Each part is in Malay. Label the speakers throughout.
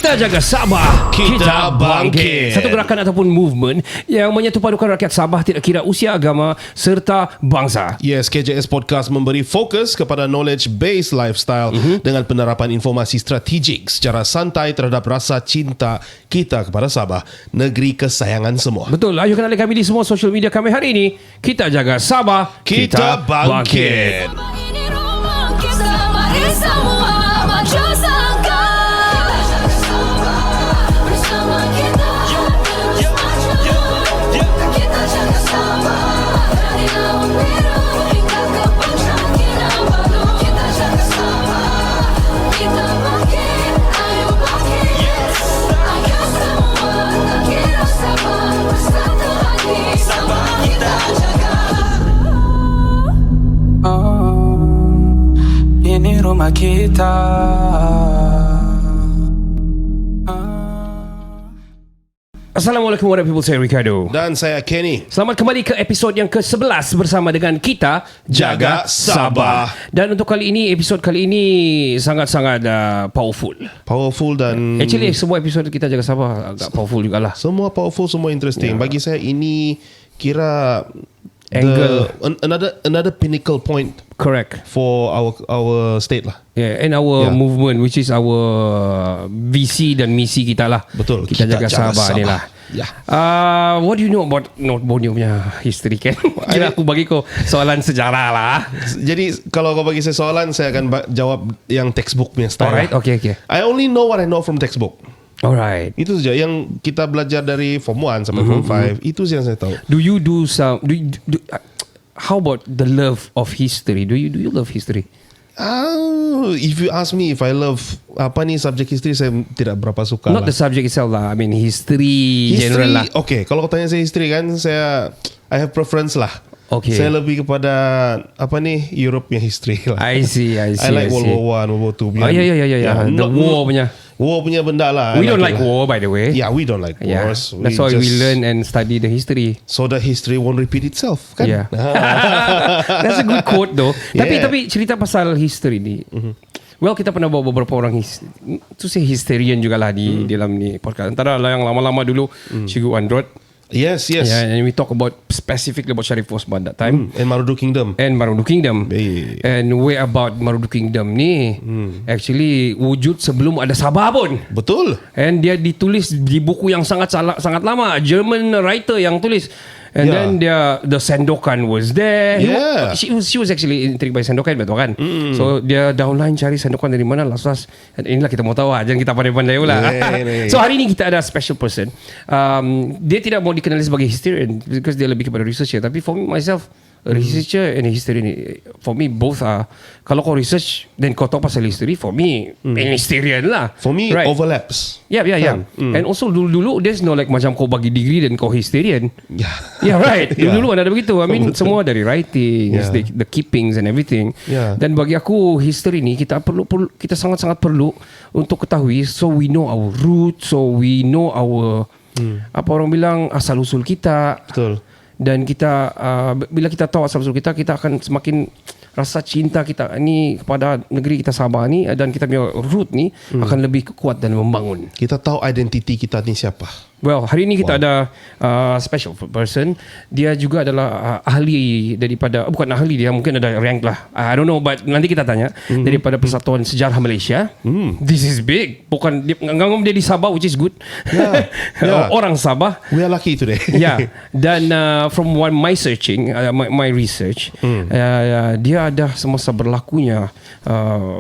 Speaker 1: Kita jaga Sabah, kita bangkit. Satu gerakan ataupun movement yang menyatupadukan rakyat Sabah tidak kira usia, agama serta bangsa.
Speaker 2: Yes, KJS Podcast memberi fokus kepada knowledge-based lifestyle dengan penerapan informasi strategik secara santai terhadap rasa cinta kita kepada Sabah, negeri kesayangan semua.
Speaker 1: Betul, ayo kenali kami di semua social media kami hari ini. Kita jaga Sabah,
Speaker 2: Kita bangkit.
Speaker 3: Ini rumah kita, mari semua maju sangka. Bersama kita terus maju. Kita jaga Sabah dari laut biru hingga ke puncak Kinabalu. Kita jaga Sabah, kita bangkit, ayo bangkit. Ayo semua tak kira Sabah, bersatu hati Sabah kita jaga.
Speaker 4: Ini rumah kita.
Speaker 1: Assalamualaikum warahmatullahi wabarakatuh. Saya Ricardo.
Speaker 2: Dan saya Kenny.
Speaker 1: Selamat kembali ke episod yang ke-11 bersama dengan kita
Speaker 2: Jaga Sabah.
Speaker 1: Dan untuk kali ini, episod kali ini sangat-sangat powerful.
Speaker 2: Powerful dan
Speaker 1: Actually semua episod kita Jaga Sabah agak powerful jugalah.
Speaker 2: semua powerful, semua interesting. Bagi saya ini kira
Speaker 1: Angle.
Speaker 2: another pinnacle point
Speaker 1: Correct.
Speaker 2: for our state lah.
Speaker 1: Yeah, and our
Speaker 2: Yeah.
Speaker 1: movement, which is our visi dan misi kita lah.
Speaker 2: Betul.
Speaker 1: Kita jaga Sabah ni lah.
Speaker 2: Ya.
Speaker 1: What do you know about North Borneo punya history, Ken? Kira aku bagi kau soalan sejarah lah.
Speaker 2: Jadi kalau kau bagi saya soalan, saya akan jawab yang textbook punya style.
Speaker 1: Alright,
Speaker 2: lah.
Speaker 1: okay.
Speaker 2: I only know what I know from textbook.
Speaker 1: Alright.
Speaker 2: Itu saja yang kita belajar dari form 1 sampai form 5. Itu saja yang saya tahu.
Speaker 1: Do you do some? How about the love of history? Do you love history?
Speaker 2: If you ask me if I love subject history, saya tidak berapa suka.
Speaker 1: Not the subject itself lah. I mean history general lah.
Speaker 2: Okay, kalau kau tanya saya history kan, I have preference lah.
Speaker 1: Okay.
Speaker 2: Saya lebih kepada Europe punya history lah.
Speaker 1: I see.
Speaker 2: I like World War 1, World War 2 punya.
Speaker 1: Yeah. The war punya.
Speaker 2: War punya benda lah.
Speaker 1: We
Speaker 2: I
Speaker 1: don't like
Speaker 2: it lah.
Speaker 1: war, by the way.
Speaker 2: Yeah, we don't like
Speaker 1: Yeah.
Speaker 2: wars.
Speaker 1: That's why we learn and study the history.
Speaker 2: So that history won't repeat itself kan?
Speaker 1: Yeah. That's a good quote though.
Speaker 2: Yeah.
Speaker 1: Tapi cerita pasal history ni. Well, kita pernah bawa beberapa orang tu say historian jugalah di dalam ni podcast. Antara yang lama-lama dulu Cikgu Androd.
Speaker 2: Yes.
Speaker 1: Yeah, and we talk about specifically about Sharif Osman that time.
Speaker 2: And Marudu Kingdom.
Speaker 1: And Marudu Kingdom.
Speaker 2: Yeah.
Speaker 1: And where about Marudu Kingdom ni actually wujud sebelum ada Sabah pun.
Speaker 2: Betul.
Speaker 1: And dia ditulis di buku yang sangat lama, German writer yang tulis. And
Speaker 2: Yeah.
Speaker 1: then the Sandokan was there.
Speaker 2: Yeah.
Speaker 1: She was actually intrigued by Sandokan, betul kan? So dia downline cari Sandokan dari mana, last. And inilah kita mau tahu lah, jangan kita pandai-pandai pula.
Speaker 2: Yeah.
Speaker 1: So hari ini kita ada special person. Dia tidak mau dikenali sebagai historian because dia lebih kepada researcher. Tapi for me myself, a researcher and a historian, for me both are. Kalau kau research then kau tahu pasal history, for me an historian lah.
Speaker 2: For me,
Speaker 1: Right.
Speaker 2: overlaps.
Speaker 1: Yeah. And also dulu there's no like macam kau bagi degree dan kau historian.
Speaker 2: Yeah.
Speaker 1: Yeah, right.
Speaker 2: Yeah.
Speaker 1: Dulu ada begitu. I mean semua dari writing,
Speaker 2: Yeah.
Speaker 1: the keepings and everything.
Speaker 2: Yeah.
Speaker 1: Dan bagi aku history ni kita sangat-sangat perlu untuk ketahui, so we know our roots, so we know our apa orang bilang asal usul kita.
Speaker 2: Betul.
Speaker 1: Dan kita bila kita tahu asal usul kita akan semakin rasa cinta kita ni kepada negeri kita Sabah ni dan kita punya root ni akan lebih kuat dan membangun.
Speaker 2: Kita tahu identiti kita ni siapa.
Speaker 1: Well, hari ini kita ada special person. Dia juga adalah ahli daripada, bukan ahli, dia mungkin ada rank lah. I don't know, but nanti kita tanya. Daripada Persatuan Sejarah Malaysia. This is big. Bukan dia di Sabah, which is good.
Speaker 2: Yeah.
Speaker 1: Orang Sabah.
Speaker 2: We are lucky today.
Speaker 1: Yeah. Dan from my searching, my research, dia ada semasa berlakunya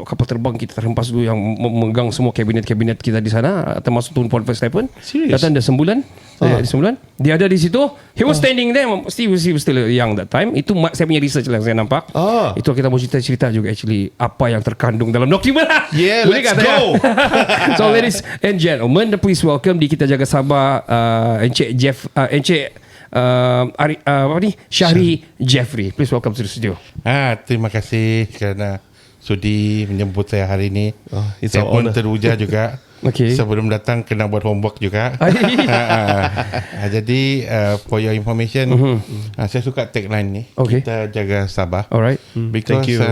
Speaker 1: kapal terbang kita terhempas dulu yang memegang semua kabinet-kabinet kita di sana, termasuk Tun Puan First Stephen.
Speaker 2: Serious?
Speaker 1: Datang dah sembulan. Dia ada di situ. He was standing there. He was still young that time. Itu saya punya research lah yang saya nampak. Itu kita mau cerita juga actually apa yang terkandung dalam dokumen.
Speaker 2: Yeah,
Speaker 1: Boleh
Speaker 2: let's
Speaker 1: kata
Speaker 2: go.
Speaker 1: So ladies and gentlemen, please welcome di Kita Jaga Sabah Encik Jeff, Encik Syahri Jeffrey. Please welcome to the studio.
Speaker 5: Terima kasih kerana sudi menyambut saya hari ini.
Speaker 2: It's
Speaker 5: Saya
Speaker 2: an
Speaker 5: pun
Speaker 2: honor.
Speaker 5: teruja juga
Speaker 1: Okay.
Speaker 5: Sebelum datang kena buat homework juga. Jadi for your information, saya suka tagline ni.
Speaker 1: Okay.
Speaker 5: Kita jaga Sabah.
Speaker 1: Alright.
Speaker 5: Because
Speaker 2: Thank you.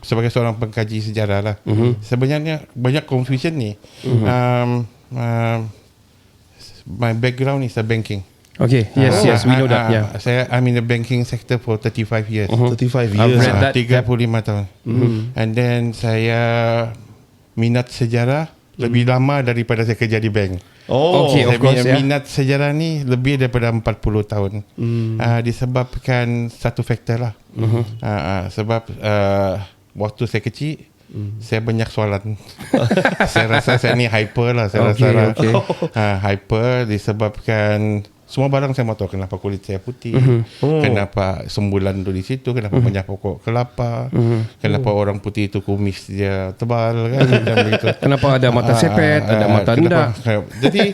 Speaker 5: Sebagai seorang pengkaji sejarah lah, sebenarnya banyak confusion ni. My background is a banking.
Speaker 1: Okay. Yes, we know that. Yeah.
Speaker 5: I'm in the banking sector for 35 years.
Speaker 2: 35
Speaker 1: I've
Speaker 2: years.
Speaker 1: read that.
Speaker 5: 35 tahun. And then saya minat sejarah lebih lama daripada saya kerja di bank.
Speaker 2: Oh,
Speaker 1: Okay, of
Speaker 5: Saya
Speaker 1: course, yeah.
Speaker 5: minat sejarah ni lebih daripada 40 tahun. Disebabkan satu faktor lah. Sebab waktu saya kecil, saya banyak soalan. Saya rasa saya ni hyper lah. Saya
Speaker 1: Okay,
Speaker 5: rasa lah.
Speaker 1: okay.
Speaker 5: Hyper disebabkan semua barang saya mahu tahu. Kenapa kulit saya putih, kenapa sembulan tu di situ, kenapa banyak pokok kelapa, kenapa orang putih itu kumis dia tebal kan, macam begitu.
Speaker 1: Kenapa ada mata sepet, ada mata rendah.
Speaker 5: Jadi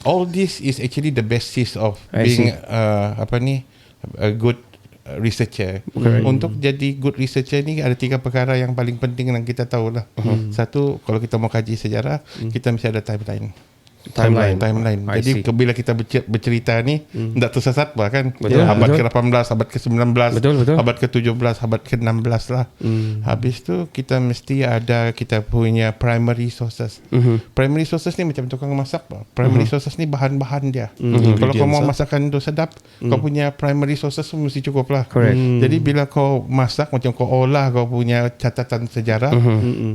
Speaker 5: all this is actually the basis of
Speaker 1: I
Speaker 5: being a good researcher. Untuk jadi good researcher ni ada 3 perkara yang paling penting yang kita tahu lah. Satu, kalau kita mau kaji sejarah, kita mesti ada timeline.
Speaker 1: Timeline. I
Speaker 5: Jadi
Speaker 1: see.
Speaker 5: bila kita bercerita ni tak tersesat bah kan.
Speaker 1: Betul,
Speaker 5: Abad
Speaker 1: betul.
Speaker 5: ke-18, abad ke-19,
Speaker 1: Betul.
Speaker 5: abad ke-17, abad ke-16 lah. Habis tu kita mesti ada kita punya primary sources. Primary sources ni macam tukang masak bah. Primary sources ni bahan-bahan dia. Kalau kau mau masakan tu sedap, kau punya primary sources tu mesti cukup lah.
Speaker 1: Correct.
Speaker 5: Jadi bila kau masak, macam kau olah, kau punya catatan sejarah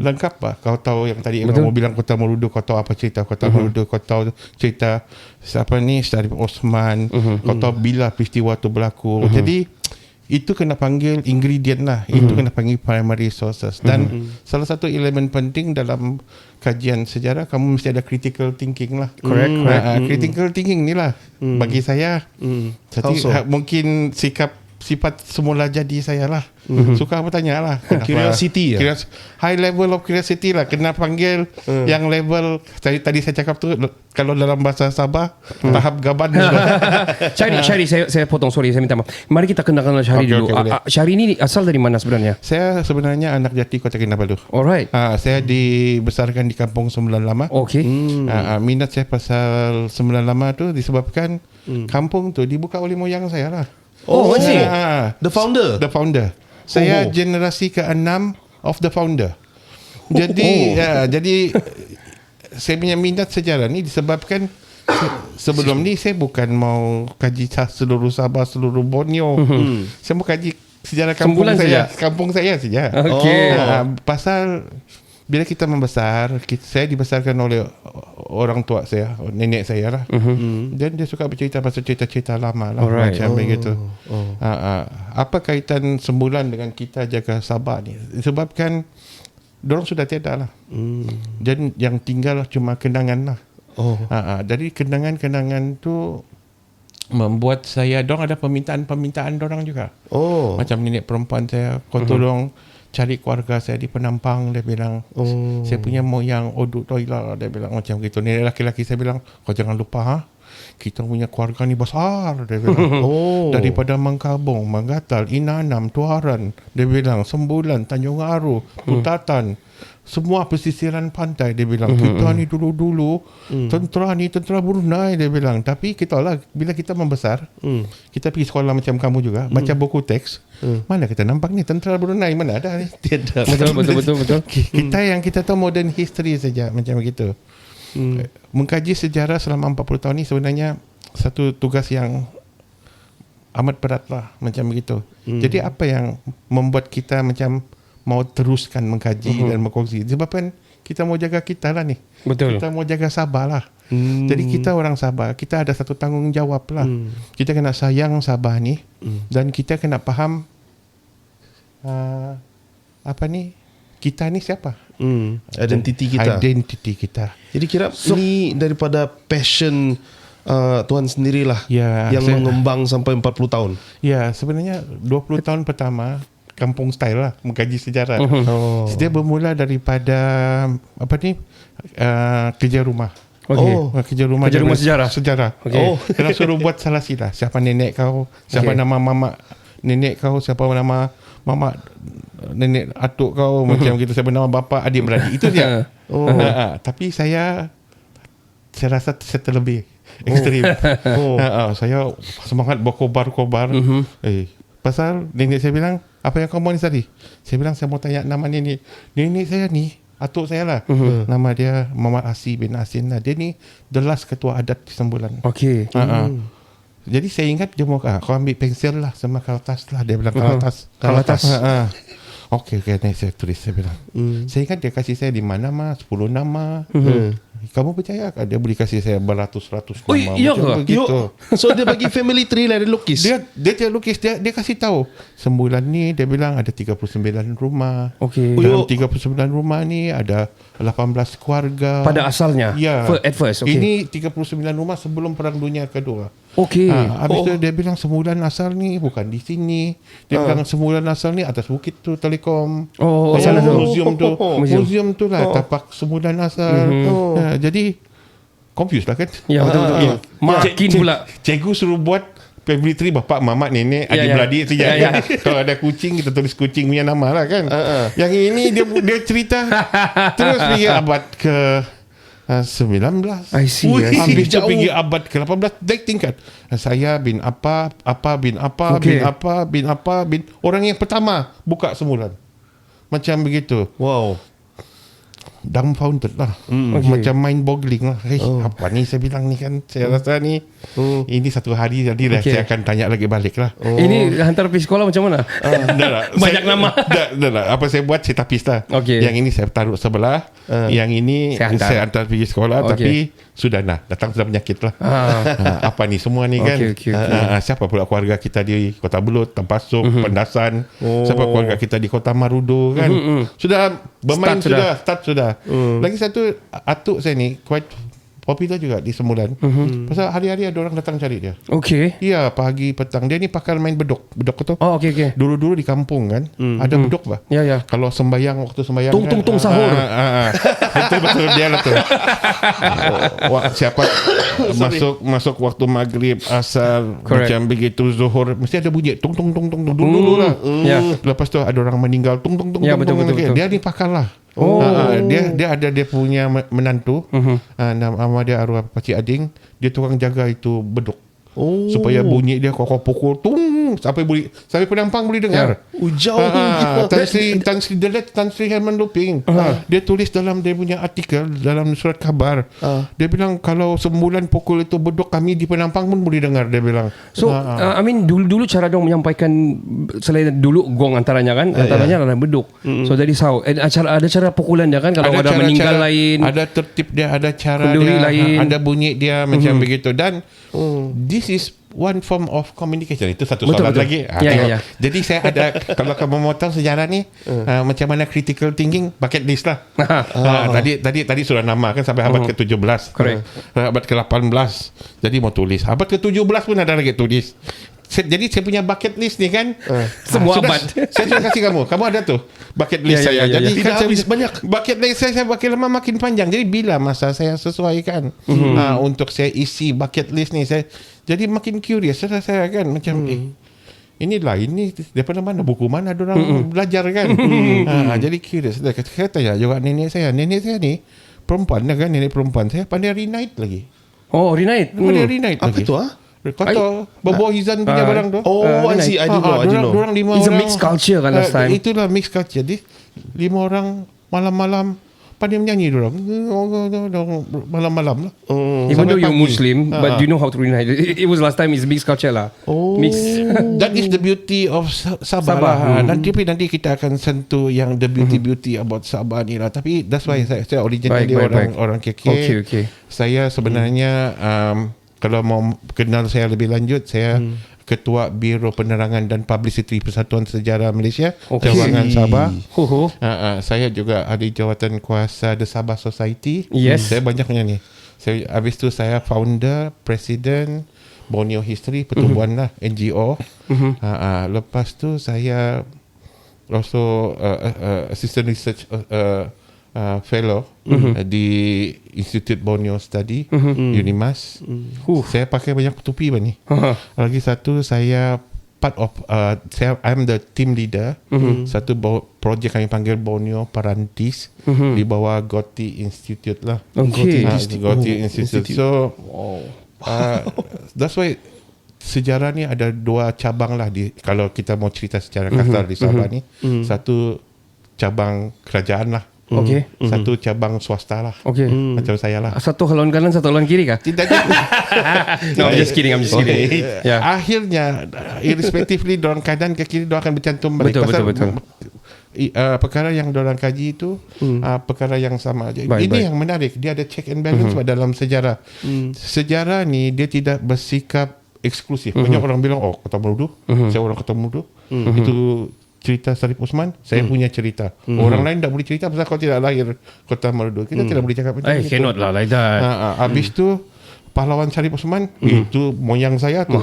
Speaker 5: lengkap lah. Kau tahu yang tadi
Speaker 1: Betul.
Speaker 5: kamu bilang Kota Marudu, kau tahu apa cerita Kota Marudu, kau tahu cerita siapa ni Syarif Osman, kau tahu bila peristiwa tu berlaku. Jadi itu kena panggil ingredient lah. Itu kena panggil primary sources. Dan salah satu elemen penting dalam kajian sejarah, kamu mesti ada critical thinking lah.
Speaker 1: Correct.
Speaker 5: Critical thinking ni lah bagi saya. Jadi
Speaker 2: How so?
Speaker 5: mungkin sifat semula jadi saya lah. Suka bertanya lah.
Speaker 2: Curiosity ya?
Speaker 5: High level of curiosity lah. Kena panggil yang level tadi saya cakap tu, kalau dalam bahasa Sabah tahap gaban.
Speaker 1: Syahri, saya potong, sorry, saya minta maaf. Mari kita kenalkan Syahri
Speaker 5: Okay,
Speaker 1: dulu.
Speaker 5: okay, boleh.
Speaker 1: Syahri ni asal dari mana sebenarnya?
Speaker 5: Saya sebenarnya anak jati Kota Kinabalu.
Speaker 1: Alright.
Speaker 5: Saya dibesarkan di kampung Sembilan Lama.
Speaker 1: Okay.
Speaker 5: Minat saya pasal Sembilan Lama tu disebabkan kampung tu dibuka oleh moyang saya lah.
Speaker 1: Oh, I see.
Speaker 2: The founder.
Speaker 5: The founder. Saya generasi ke-6 of the founder. Jadi jadi saya punya minat sejarah ni disebabkan sebelum ni saya bukan mau kaji seluruh Sabah, seluruh Borneo. Saya mau kaji sejarah kampung
Speaker 1: Sembulan
Speaker 5: saya,
Speaker 1: saja?
Speaker 5: kampung saya saja.
Speaker 1: Okay.
Speaker 5: Pasal bila kita membesar, saya dibesarkan oleh orang tua saya, nenek saya lah. Dan dia suka bercerita pasal cerita-cerita lama lah.
Speaker 1: Alright.
Speaker 5: Macam begitu. Apa kaitan sembulan dengan kita jaga Sabah ni? Sebabkan dorang sudah tiada lah. Dan yang tinggal cuma kenangan lah. Jadi kenangan-kenangan tu membuat saya, dorang ada permintaan dorang juga. Macam nenek perempuan saya, kau tolong cari keluarga saya di Penampang. Dia bilang, saya punya moyang oduk toilet. Dia bilang macam gitu. Nenek laki-laki saya bilang, kau jangan lupa kita punya keluarga ni besar. Dia bilang, daripada Mangkabung, Manggatal, Inanam, Tuaran. Dia bilang, Sembulan, Tanjung Aru, Putatan, semua pesisiran pantai. Dia bilang, kita ni dulu-dulu tentera ni tentera Brunei. Dia bilang, tapi kita lah bila kita membesar, kita pergi sekolah macam kamu juga, baca buku teks, mana kita nampak ni tentera Brunei, mana ada ni.
Speaker 2: Tidak.
Speaker 1: Betul.
Speaker 5: Kita tahu modern history saja macam begitu. Mengkaji sejarah selama 40 tahun ni sebenarnya satu tugas yang amat berat lah macam begitu. Jadi apa yang membuat kita macam mau teruskan mengkaji dan mengkongsi? Sebabkan kita mau jaga kita lah ni.
Speaker 1: Betul.
Speaker 5: Kita mau jaga Sabah lah. Jadi kita orang Sabah, kita ada satu tanggungjawab lah. Kita kena sayang Sabah ni dan kita kena faham kita ni siapa?
Speaker 2: Identiti kita.
Speaker 5: Identiti kita.
Speaker 2: Jadi kira ini daripada passion Tuan sendirilah
Speaker 5: Ya,
Speaker 2: yang
Speaker 5: saya-
Speaker 2: mengembang sampai 40 tahun.
Speaker 5: Ya, sebenarnya 20 tahun pertama kampung style lah, mengkaji sejarah. Dia bermula daripada kerja rumah.
Speaker 1: Okay.
Speaker 5: Kerja rumah
Speaker 1: Kerja rumah
Speaker 5: daripada-
Speaker 1: sejarah?
Speaker 5: Sejarah.
Speaker 1: Okay.
Speaker 5: Kena suruh buat salah silah. Siapa nenek kau, siapa
Speaker 1: Okay.
Speaker 5: nama mama nenek kau, siapa nama mama nenek atuk kau macam gitu, saya bernama bapa, adik-beradik. Itu dia. Tapi saya rasa saya terlebih ekstrim. Saya semangat berkobar-kobar. Pasal nenek saya bilang, apa yang kau mau ni tadi? Saya bilang, saya mau tanya nama nenek. Nenek saya ni, atuk saya lah. Nama dia Muhammad Asi bin Asin lah. Dia ni the last ketua adat di Sembulan.
Speaker 1: Okey.
Speaker 5: Jadi saya ingat dia mau, kau ambil pensel lah sama kertas lah. Dia bilang kertas. Okey, nenek saya tulis, saya bilang. Saya ingat dia kasih saya 5 nama, 10 nama. Kamu percaya kan dia boleh kasih saya beratus-ratus nama
Speaker 1: iya
Speaker 5: macam
Speaker 1: ke?
Speaker 5: begitu.
Speaker 2: So dia bagi family tree lah, dia lukis.
Speaker 5: Dia tidak lukis, dia kasih tahu. Sembulan ni dia bilang ada 39 rumah.
Speaker 1: Okey.
Speaker 5: Dalam 39 rumah ni ada 18 keluarga.
Speaker 1: Pada asalnya.
Speaker 5: Ya.
Speaker 1: At first. Okey.
Speaker 5: Ini 39 rumah sebelum Perang Dunia Kedua.
Speaker 1: Okey.
Speaker 5: Habis tu dia bilang sembulan asal ni bukan di sini. Dia bilang sembulan asal ni atas bukit tu Telekom.
Speaker 1: sana tu.
Speaker 5: Museum tu.
Speaker 1: Museum.
Speaker 5: Museum tu lah tapak sembulan asal. Jadi confused lah kan.
Speaker 1: Ya, betul-betul. Makin pula.
Speaker 5: Cikgu suruh buat family tree, bapak, mamak, nenek, adik-beradik saja. Kalau ada kucing, kita tulis kucing punya nama lah kan. Yang ini dia cerita terus pergi abad ke 19.
Speaker 1: I see.
Speaker 5: Habis tu pergi abad ke 18. Naik tingkat. Saya bin apa bin apa bin apa bin apa bin. Orang yang pertama buka sembulan. Macam begitu.
Speaker 2: Wow.
Speaker 5: Dumbfounded lah. Macam mind boggling lah. Apa ni saya bilang ni kan. Saya rasa ni ini satu hari jadi lah saya akan tanya lagi balik lah.
Speaker 1: Ini hantar pergi sekolah macam mana?
Speaker 5: Dah lah.
Speaker 1: Banyak nama.
Speaker 5: Dah lah. Apa saya buat, saya tapis lah. Yang ini saya taruh sebelah. Yang ini saya hantar pergi sekolah. Tapi sudah datang sudah penyakit lah. Apa ni semua ni kan. Siapa pula keluarga kita di Kota Belud, Tampasuk, Pendasan. Siapa keluarga kita di Kota Marudu kan. Sudah bermain, start sudah. Lagi satu, atuk saya ni quite popular juga di Sembulan. Pasal hari-hari ada orang datang cari dia.
Speaker 1: Okey.
Speaker 5: Iya, pagi petang. Dia ni pakar main bedok. Bedok tu.
Speaker 1: Oh, okey.
Speaker 5: Dulu-dulu di kampung kan, ada bedok bah.
Speaker 1: Ya.
Speaker 5: Kalau sembayang, waktu sembayang
Speaker 1: Tung sahur.
Speaker 5: Betul dia lah tu. Siapa masuk waktu maghrib, asar, macam begitu zuhur, mesti ada bunyi tung dulu lah. Lepas tu ada orang meninggal tung.
Speaker 1: Betul.
Speaker 5: Dia ni pakar lah. Dia ada dia punya menantu, nama dia arwah Pakcik Ading. Dia tukang jaga itu bedok. Supaya bunyi dia kau pukul sampai penampang boleh dengar.
Speaker 2: Jauh.
Speaker 5: Tan Sri Herman Luping. Dia tulis dalam dia punya artikel dalam surat khabar. Dia bilang kalau sembulan pukul itu bedok, kami di penampang pun boleh dengar, dia bilang.
Speaker 1: So I mean dulu cara dong menyampaikan, selain dulu gong antaranya kan, antaranya adalah beduk. So dari ada cara pukulan dia kan, kalau ada meninggal lain,
Speaker 5: ada tertib dia, ada cara
Speaker 1: kenduri
Speaker 5: dia,
Speaker 1: lain,
Speaker 5: ada bunyi dia macam begitu. Dan this is one form of communication. Itu satu soalan lagi.
Speaker 1: Ya.
Speaker 5: Jadi saya ada kalau kamu mau tahu sejarah ni macam mana critical thinking, bucket list lah. Tadi sudah nama kan sampai abad ke-17.
Speaker 1: Correct.
Speaker 5: Abad ke-18. Jadi mau tulis. Abad ke-17 pun ada lagi tulis. Jadi saya punya bucket list ni kan
Speaker 1: semua abad.
Speaker 5: Saya sudah kasih kamu ada tu bucket list saya. Jadi
Speaker 2: tidak habis banyak.
Speaker 5: Bucket list saya makin lama makin panjang. Jadi bila masa saya sesuaikan untuk saya isi bucket list ni, saya jadi makin curious saya kan macam inilah ini daripada mana, buku mana orang belajar kan. Jadi curious. Saya tanya juga nenek saya ni perempuan kan, nenek perempuan saya pandai renite lagi.
Speaker 1: Renite.
Speaker 5: Pandai renite lagi.
Speaker 2: Apa tu
Speaker 5: Kata Bobo Hizan punya barang tu.
Speaker 2: I see. I didn't know.
Speaker 5: Dorang 5 orang.
Speaker 1: It's a mixed culture kan last time.
Speaker 5: Itulah mixed culture. Jadi 5 orang malam-malam pandai menyanyi dorang. Malam-malam lah.
Speaker 1: Even though you're
Speaker 5: pagi.
Speaker 1: Muslim, but you know how to renite. It was last time is mixed culture lah. Mixed.
Speaker 5: That is the beauty of Sabah lah. Nanti kita akan sentuh yang the beauty about Sabah ni lah. Tapi that's why saya originally orang KK.
Speaker 1: Okay.
Speaker 5: Saya sebenarnya kalau mau kenal saya lebih lanjut, saya Ketua Biro Penerangan dan Publicity Persatuan Sejarah Malaysia, Cawangan Sabah. Saya juga ada jawatan kuasa The Sabah Society.
Speaker 1: Yes.
Speaker 5: Saya banyak ni. Habis tu saya founder, presiden Borneo History, pertubuhan lah, NGO. Lepas tu saya also assistant research fellow di Institute Borneo Study, Unimas. Saya pakai banyak topi ni. Lagi satu saya part of I'm the team leader. Satu projek kami panggil Borneo Parantis di bawah Goti Institute lah.
Speaker 1: Okay.
Speaker 5: Goti Institute. So that's why sejarah ni ada dua cabang lah kalau kita mau cerita secara kasar di Sabah ni. Satu cabang kerajaan lah.
Speaker 1: Okay.
Speaker 5: Satu cabang swasta lah.
Speaker 1: Okay.
Speaker 5: Macam saya lah.
Speaker 1: Satu haluan kanan, satu haluan kiri kah?
Speaker 5: Tidak.
Speaker 1: No, I'm just kidding. Yeah.
Speaker 5: Akhirnya irrespectively dorang kanan ke kiri dorang akan bercantum balik.
Speaker 1: Betul.
Speaker 5: Perkara yang dorang kaji itu perkara yang sama. Ini
Speaker 1: Baik.
Speaker 5: yang menarik. Dia ada check and balance dalam sejarah. Sejarah ni dia tidak bersikap eksklusif. Banyak orang bilang Kota Marudu, saya orang Kota Marudu. Itu cerita Sarip Osman, saya punya cerita. Orang lain tak boleh cerita pasal kau tidak lahir Kota Marudu. Kita tidak boleh cakap macam itu.
Speaker 1: Cannot lah like that.
Speaker 5: Habis tu pahlawan Sarip Osman itu moyang saya tu.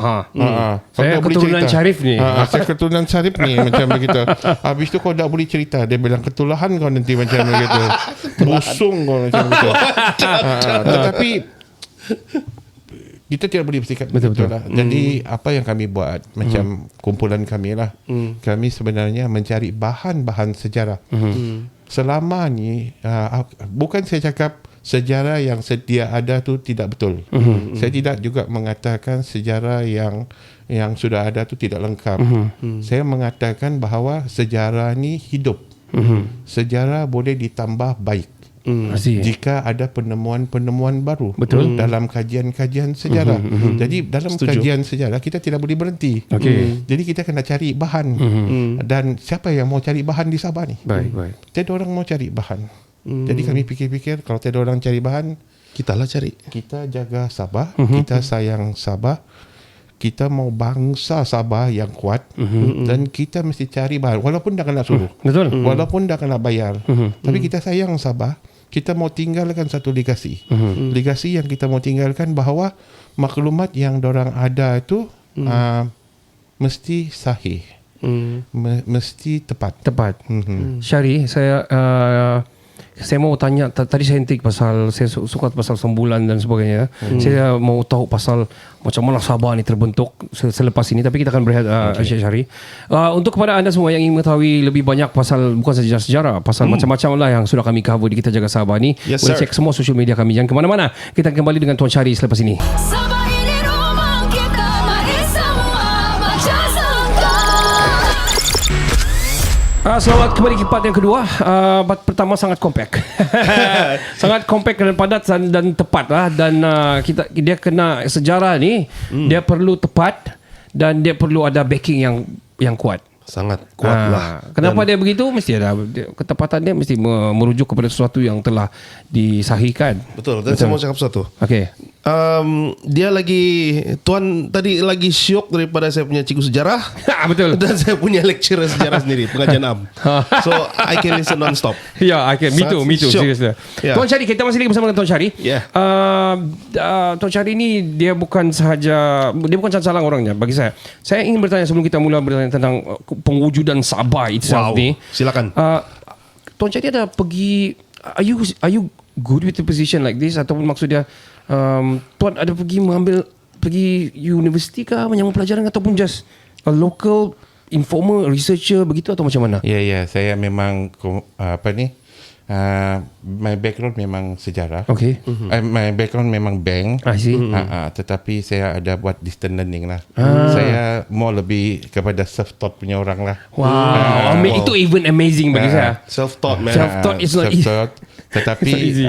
Speaker 1: Saya keturunan Syarif ni.
Speaker 5: Saya keturunan Syarif ni macam begitu. Habis tu kau tak boleh cerita. Dia bilang ketulahan kau nanti macam begitu. Busung kau macam begitu. Tetapi kita tidak boleh bersikap begitu lah. Jadi apa yang kami buat macam kumpulan kami lah. Kami sebenarnya mencari bahan-bahan sejarah. Selama ni bukan saya cakap sejarah yang sedia ada tu tidak betul. Saya tidak juga mengatakan sejarah yang sudah ada tu tidak lengkap. Saya mengatakan bahawa sejarah ni hidup. Sejarah boleh ditambah baik. Jika ada penemuan-penemuan baru.
Speaker 1: Betul.
Speaker 5: Dalam kajian-kajian sejarah. Jadi dalam kajian sejarah kita tidak boleh berhenti. Jadi kita kena cari bahan. Dan siapa yang mau cari bahan di Sabah ni?
Speaker 1: Baik.
Speaker 5: Tiada orang mau cari bahan. Jadi kami fikir-fikir kalau tiada orang cari bahan,
Speaker 2: Kita lah cari.
Speaker 5: kita jaga Sabah, kita sayang Sabah, kita mau bangsa Sabah yang kuat, dan kita mesti cari bahan walaupun dah kena suruh,
Speaker 1: Betul.
Speaker 5: walaupun dah kena bayar, tapi kita sayang Sabah. Kita mau tinggalkan satu legasi. Legasi yang kita mau tinggalkan bahawa maklumat yang dorang ada itu mesti sahih, mesti tepat.
Speaker 1: Syari, saya mau tanya tadi saya intik pasal saya suka pasal sembulan dan sebagainya. Saya mau tahu pasal macam mana Sabah ni terbentuk selepas ini, tapi kita akan berehat Syari. Untuk kepada anda semua yang ingin mengetahui lebih banyak pasal bukan saja sejarah, pasal macam-macam lah yang sudah kami cover di Kita Jaga Sabah ni,
Speaker 2: Yes,
Speaker 1: boleh
Speaker 2: sir.
Speaker 1: cek semua social media kami. Jangan ke mana-mana. Kita akan kembali dengan Tuan Syari selepas ini.
Speaker 3: Sabah ini rumah kita, mari semua baca sangka.
Speaker 1: Selamat kembali ke part yang kedua. Part pertama sangat compact. Sangat compact dan padat dan tepat lah. Dan dia kena sejarah ni, dia perlu tepat dan dia perlu ada backing yang kuat.
Speaker 2: Sangat kuat lah.
Speaker 1: Kenapa dia begitu? Mesti ada ketepatan dia mesti merujuk kepada sesuatu yang telah disahihkan.
Speaker 2: Betul. Dan saya mau cakap satu.
Speaker 1: Okey.
Speaker 2: Dia lagi Tuan tadi lagi syok daripada saya punya cikgu sejarah.
Speaker 1: Betul.
Speaker 2: Dan saya punya lecturer sejarah sendiri, pengajian am. So I can listen non-stop.
Speaker 1: Ya, me too.
Speaker 2: Syok.
Speaker 1: Seriously.
Speaker 2: Ya.
Speaker 1: Tuan Syari, kita masih lagi bersama dengan Tuan Syari.
Speaker 2: Ya.
Speaker 1: Tuan Syari ni dia bukan calang orangnya bagi saya. Saya ingin bertanya sebelum kita mula bertanya tentang pengwujudan Sabah itself
Speaker 2: Wow.
Speaker 1: ni.
Speaker 2: Silakan.
Speaker 1: Tuan Syari ada pergi, are you good with the position like this, ataupun maksudnya Tuan ada pergi universiti kah menyambung pelajaran, ataupun just a local informal researcher begitu, atau macam mana?
Speaker 5: Ya, saya memang my background memang sejarah.
Speaker 1: Okay.
Speaker 5: My background memang bank.
Speaker 1: I see.
Speaker 5: Tetapi saya ada buat distance learning lah. Saya mau lebih kepada self-taught punya orang lah.
Speaker 1: Wow. Itu even amazing bagi saya.
Speaker 2: Self-taught, man.
Speaker 1: Self-taught is not easy.
Speaker 5: Self-taught. Tetapi
Speaker 1: It's not easy.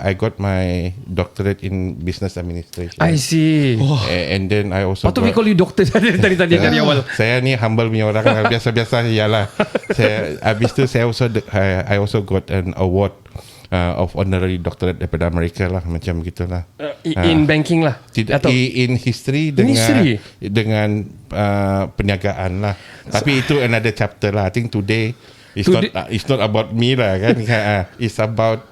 Speaker 5: I got my doctorate in business administration.
Speaker 1: I see.
Speaker 5: And then I also
Speaker 1: Patut we call you doktor tadi dari awal.
Speaker 5: Saya ni humble punya orang lah. Biasa-biasa ialah. Habis tu I also got an award of honorary doctorate daripada Amerika lah, macam gitulah.
Speaker 1: In banking lah.
Speaker 5: Tidak,
Speaker 1: Atau
Speaker 5: in history dengan perniagaan lah. Tapi itu another chapter lah. I think today it's not about me lah kan. It's about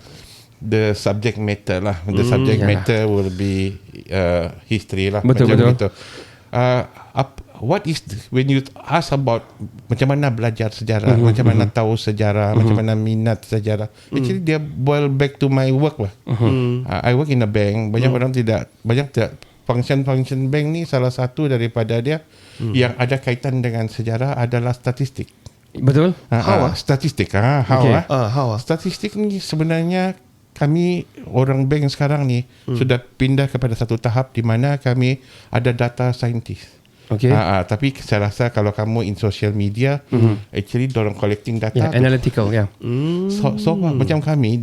Speaker 5: the subject matter lah. The subject matter will be history lah.
Speaker 1: Betul.
Speaker 5: Gitu. What is when you ask about macam mana belajar sejarah, macam mana tahu sejarah, macam mana minat sejarah, actually dia boil back to my work lah. I work in a bank. Banyak orang tidak function bank ni salah satu daripada dia yang ada kaitan dengan sejarah adalah statistik.
Speaker 1: Betul?
Speaker 5: Statistik.
Speaker 1: Okay.
Speaker 2: How?
Speaker 5: Statistik ni sebenarnya kami orang bank sekarang ni sudah pindah kepada satu tahap di mana kami ada data scientist.
Speaker 1: Okay.
Speaker 5: Tapi saya rasa kalau kamu in social media, actually dorang collecting data.
Speaker 1: Yeah, analytical, ya.
Speaker 5: So macam kami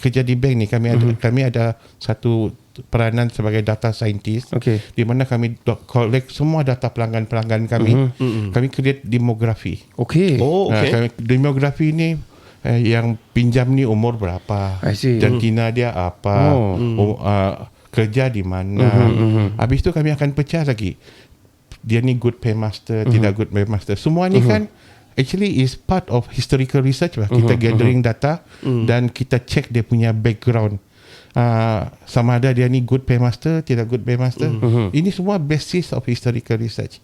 Speaker 5: kerja di bank ni, kami ada satu peranan sebagai data scientist.
Speaker 1: Okay.
Speaker 5: Di mana kami collect semua data pelanggan-pelanggan kami. Kami create demografi.
Speaker 1: Okay.
Speaker 2: Oh, okay.
Speaker 5: Demografi ni yang pinjam ni umur berapa,
Speaker 1: I see.
Speaker 5: jantina dia apa, kerja di mana. Habis tu kami akan pecah lagi. Dia ni good paymaster, tidak good paymaster. Semua ni kan actually is part of historical research lah. Kita gathering data dan kita check dia punya background. Sama ada dia ni good paymaster, tidak good paymaster. Ini semua basis of historical research.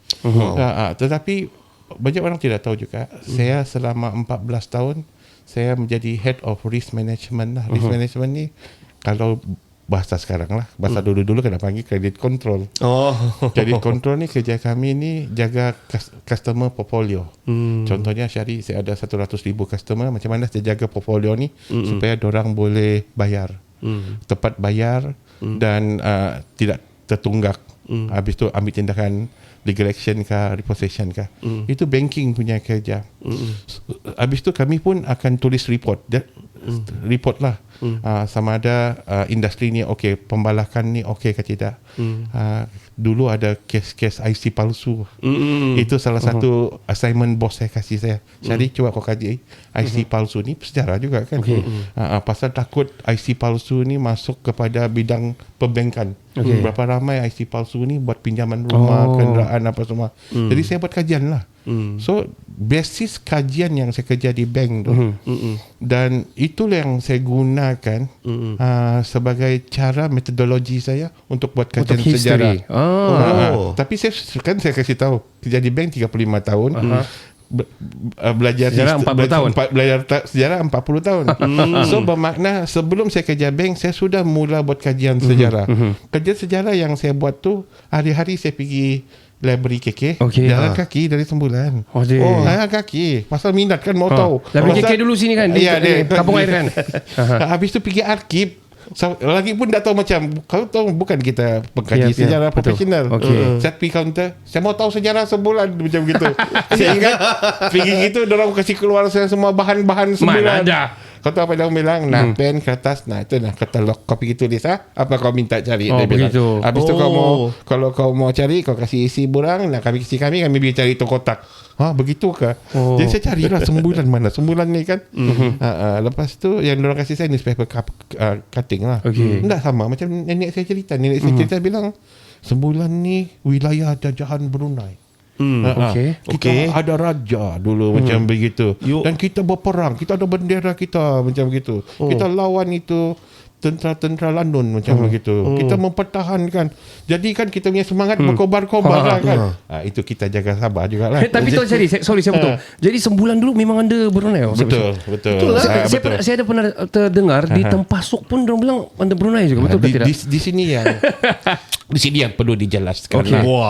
Speaker 5: Tetapi banyak orang tidak tahu juga. Saya selama 14 tahun saya menjadi head of risk management lah. Risk management ni kalau bahasa sekarang lah, bahasa dulu-dulu kena panggil credit control. Credit control ni kerja kami ni jaga customer portfolio. Contohnya Syari, saya ada 100,000 customer, macam mana saya jaga portfolio ni supaya dorang boleh bayar, tepat bayar dan tidak tertunggak. Habis tu ambil tindakan legal action kah, repossession kah. Itu banking punya kerja. Habis tu kami pun akan tulis report. Report lah. Sama ada industri ni okey, pembalakan ni okey ke tidak. Dulu ada kes-kes IC palsu. Itu salah satu assignment bos saya kasih saya. Jadi cuba kau kaji IC palsu ni sejarah juga kan. Pasal takut IC palsu ni masuk kepada bidang perbankan. Berapa ramai IC palsu ni buat pinjaman rumah, kenderaan apa semua. Jadi saya buat kajian lah. So basis kajian yang saya kerja di bank tu, dan itulah yang saya gunakan sebagai cara metodologi saya untuk buat kajian
Speaker 1: untuk
Speaker 5: sejarah. Tapi saya kasih tahu kerja di bank 35 tahun. Belajar
Speaker 1: sejarah 40 tahun.
Speaker 5: Belajar sejarah 40 tahun. So bermakna sebelum saya kerja bank saya sudah mula buat kajian sejarah. Kajian sejarah yang saya buat tu hari-hari saya pergi library KK, jalan kaki dari sembulan. Kaki. Pasal minat kan mau tahu.
Speaker 1: Library KK dulu sini kan, di Kampung Air kan.
Speaker 5: Habis tu pergi arkib. Lagi pun dah tahu macam kau tahu bukan kita pengkaji sejarah profesional. Saya pergi counter, saya mau tahu sejarah sebulan macam gitu. Saya ingat pergi gitu dorang kasih keluar saya semua bahan-bahan sebulan.
Speaker 1: Mana ada.
Speaker 5: Kau tahu apa dia bilang? Pen, kertas, itu katalog. Kau pergi tulis apa kau minta cari. Dia bilang. Habis tu kalau kau mau cari, kau kasih isi borang, kami kasih kami pergi cari tu kotak. Begitu ke? Jadi saya carilah sembulan mana. Sembulan ni kan. Lepas tu yang diorang kasih saya newspaper cutting lah. Tak sama macam nenek saya cerita. Nenek saya cerita bilang sembulan ni wilayah jajahan Brunei. Kita ada raja dulu macam begitu. Dan kita berperang, kita ada bendera kita macam begitu. Kita lawan itu tentera-tentera London macam begitu. Kita mempertahankan. Jadi kan kita punya semangat berkobar-kobar kan. Itu kita jaga sabar jugalah.
Speaker 1: Tapi Tuan Syari, sorry saya potong. Jadi sembulan dulu memang ada Brunei.
Speaker 5: Betul.
Speaker 1: Saya ada pernah terdengar di Tempasuk pun orang bilang ada Brunei juga. Betul ke tidak?
Speaker 5: Di sini yang di sini yang perlu dijelaskan.
Speaker 2: Let's go.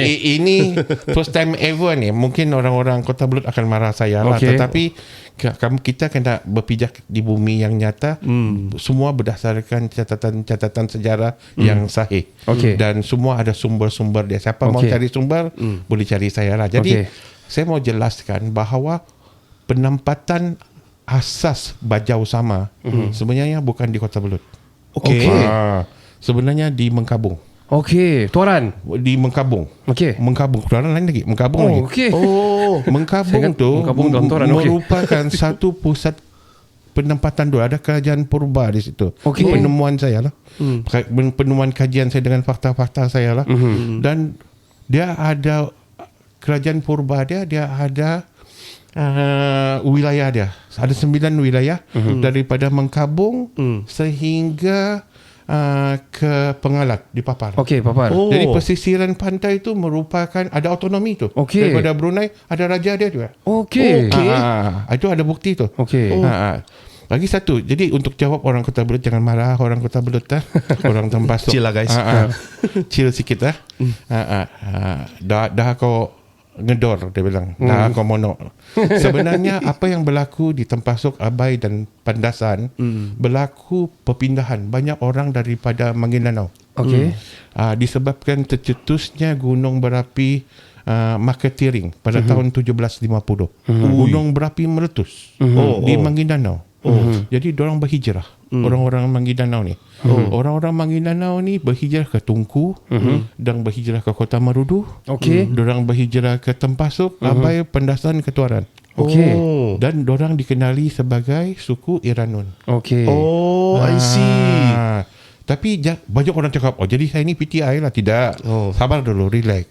Speaker 5: Ini first time ever ni. Mungkin orang-orang Kota Belud akan marah saya lah. Tetapi kita kena berpijak di bumi yang nyata. Semua berdasarkan catatan sejarah yang sahih. Dan semua ada sumber-sumber dia. Siapa mau cari sumber boleh cari saya lah. Jadi saya mau jelaskan bahawa penempatan asas Bajau Sama sebenarnya bukan di Kota Belud. Sebenarnya di Mengkabung.
Speaker 1: Tuaran
Speaker 5: di Mengkabung. Mengkabung. Tuaran lain lagi. Mengkabung lagi. Mengkabung tu merupakan satu pusat penempatan dulu. Ada kerajaan purba di situ. Penemuan saya lah. Penemuan kajian saya dengan fakta-fakta saya lah. Dan dia ada kerajaan purba dia ada wilayah dia. Ada 9 wilayah daripada Mengkabung sehingga ke Pengalat di Papar.
Speaker 1: Papar.
Speaker 5: Jadi pesisiran pantai itu merupakan ada autonomi tu. Daripada Brunei ada raja dia juga. Itu ada bukti tu. Lagi satu. Jadi untuk jawab orang Kota Belud, jangan marah orang Kota Belud orang Tempasuk.
Speaker 2: Chill lah, guys.
Speaker 5: Chill sikit lah. Dah kau ngedor, dia bilang. Dah kau monok. Sebenarnya apa yang berlaku di Tempasuk, Abai dan Pandasan, berlaku perpindahan banyak orang daripada Maguindanao.
Speaker 1: Okey.
Speaker 5: Disebabkan tercetusnya gunung berapi Makatiring pada tahun 1750. Gunung berapi meletus di Maguindanao. Jadi diorang berhijrah. Orang-orang Maguindanao ni. Orang-orang Maguindanao ni berhijrah ke Tunku dan berhijrah ke Kota Marudu.
Speaker 1: Okey.
Speaker 5: Diorang berhijrah ke Tempasuk, Abai, Pendasan, Ketuaran.
Speaker 1: Okey.
Speaker 5: Dan diorang dikenali sebagai suku Iranun.
Speaker 1: Okey.
Speaker 2: Oh, I see.
Speaker 5: Tapi banyak orang cakap, oh jadi saya ni PTI lah. Tidak. Sabar dulu, relax.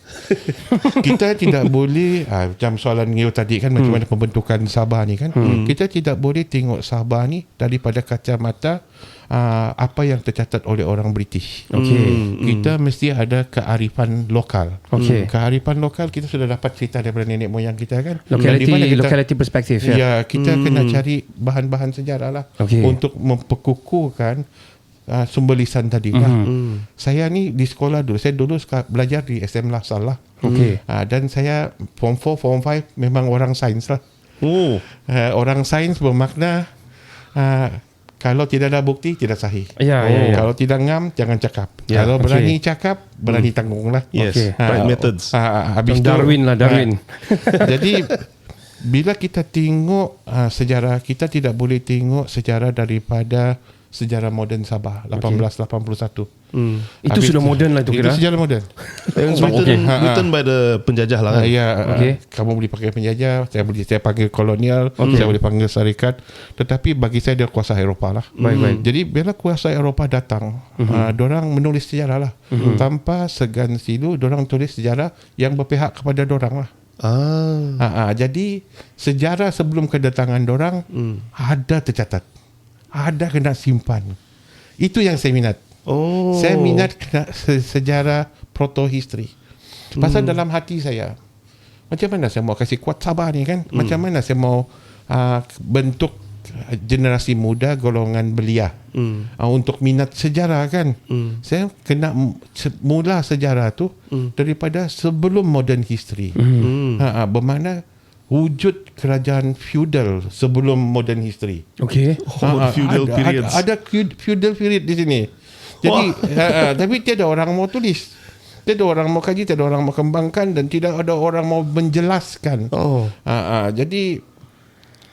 Speaker 5: Kita tidak boleh, macam soalan Ngio tadi kan, macam mana pembentukan Sabah ni kan. Kita tidak boleh tengok Sabah ni daripada kacamata apa yang tercatat oleh orang British. Kita mesti ada kearifan lokal. Kearifan lokal kita sudah dapat cerita daripada nenek moyang kita kan.
Speaker 1: Locality perspektif.
Speaker 5: Ya, kita kena cari bahan-bahan sejarah lah untuk memperkukuhkan sumber lisan tadi lah. Saya ni di sekolah dulu, saya dulu belajar di SM Lasal lah. Dan saya form 4, form 5 memang orang sains lah. Orang sains bermakna kalau tidak ada bukti tidak sahih. Kalau tidak ngam jangan cakap. Kalau berani cakap berani tanggung lah.
Speaker 2: Yes, right methods.
Speaker 5: Habis
Speaker 1: Darwin lah, Darwin.
Speaker 5: Jadi bila kita tengok sejarah, kita tidak boleh tengok sejarah daripada sejarah moden Sabah 1881.
Speaker 1: Itu sudah moden lah itu kira.
Speaker 5: Itu sejarah moden.
Speaker 2: Written by the penjajah lah kan.
Speaker 5: Kamu boleh pakai penjajah, saya panggil kolonial, saya boleh panggil syarikat, tetapi bagi saya dia kuasa Eropah lah. Jadi bila kuasa Eropah datang, dorang menulis sejarah lah. Tanpa segan silu, dorang tulis sejarah yang berpihak kepada dorang lah. Jadi sejarah sebelum kedatangan dorang ada tercatat, ada kena simpan. Itu yang saya minat. Saya minat kena sejarah proto-history. Pasal dalam hati saya, macam mana saya mau kasih kuat Sabah ni kan? Macam mana saya mau bentuk generasi muda golongan belia untuk minat sejarah kan? Saya kena mula sejarah tu daripada sebelum modern history. Bermakna wujud kerajaan feudal sebelum modern history.
Speaker 2: Feudal periods.
Speaker 5: Ada feudal period di sini. Jadi tapi tiada orang mau tulis. Tiada orang mau kaji, tiada orang mau kembangkan dan tidak ada orang mau menjelaskan. Jadi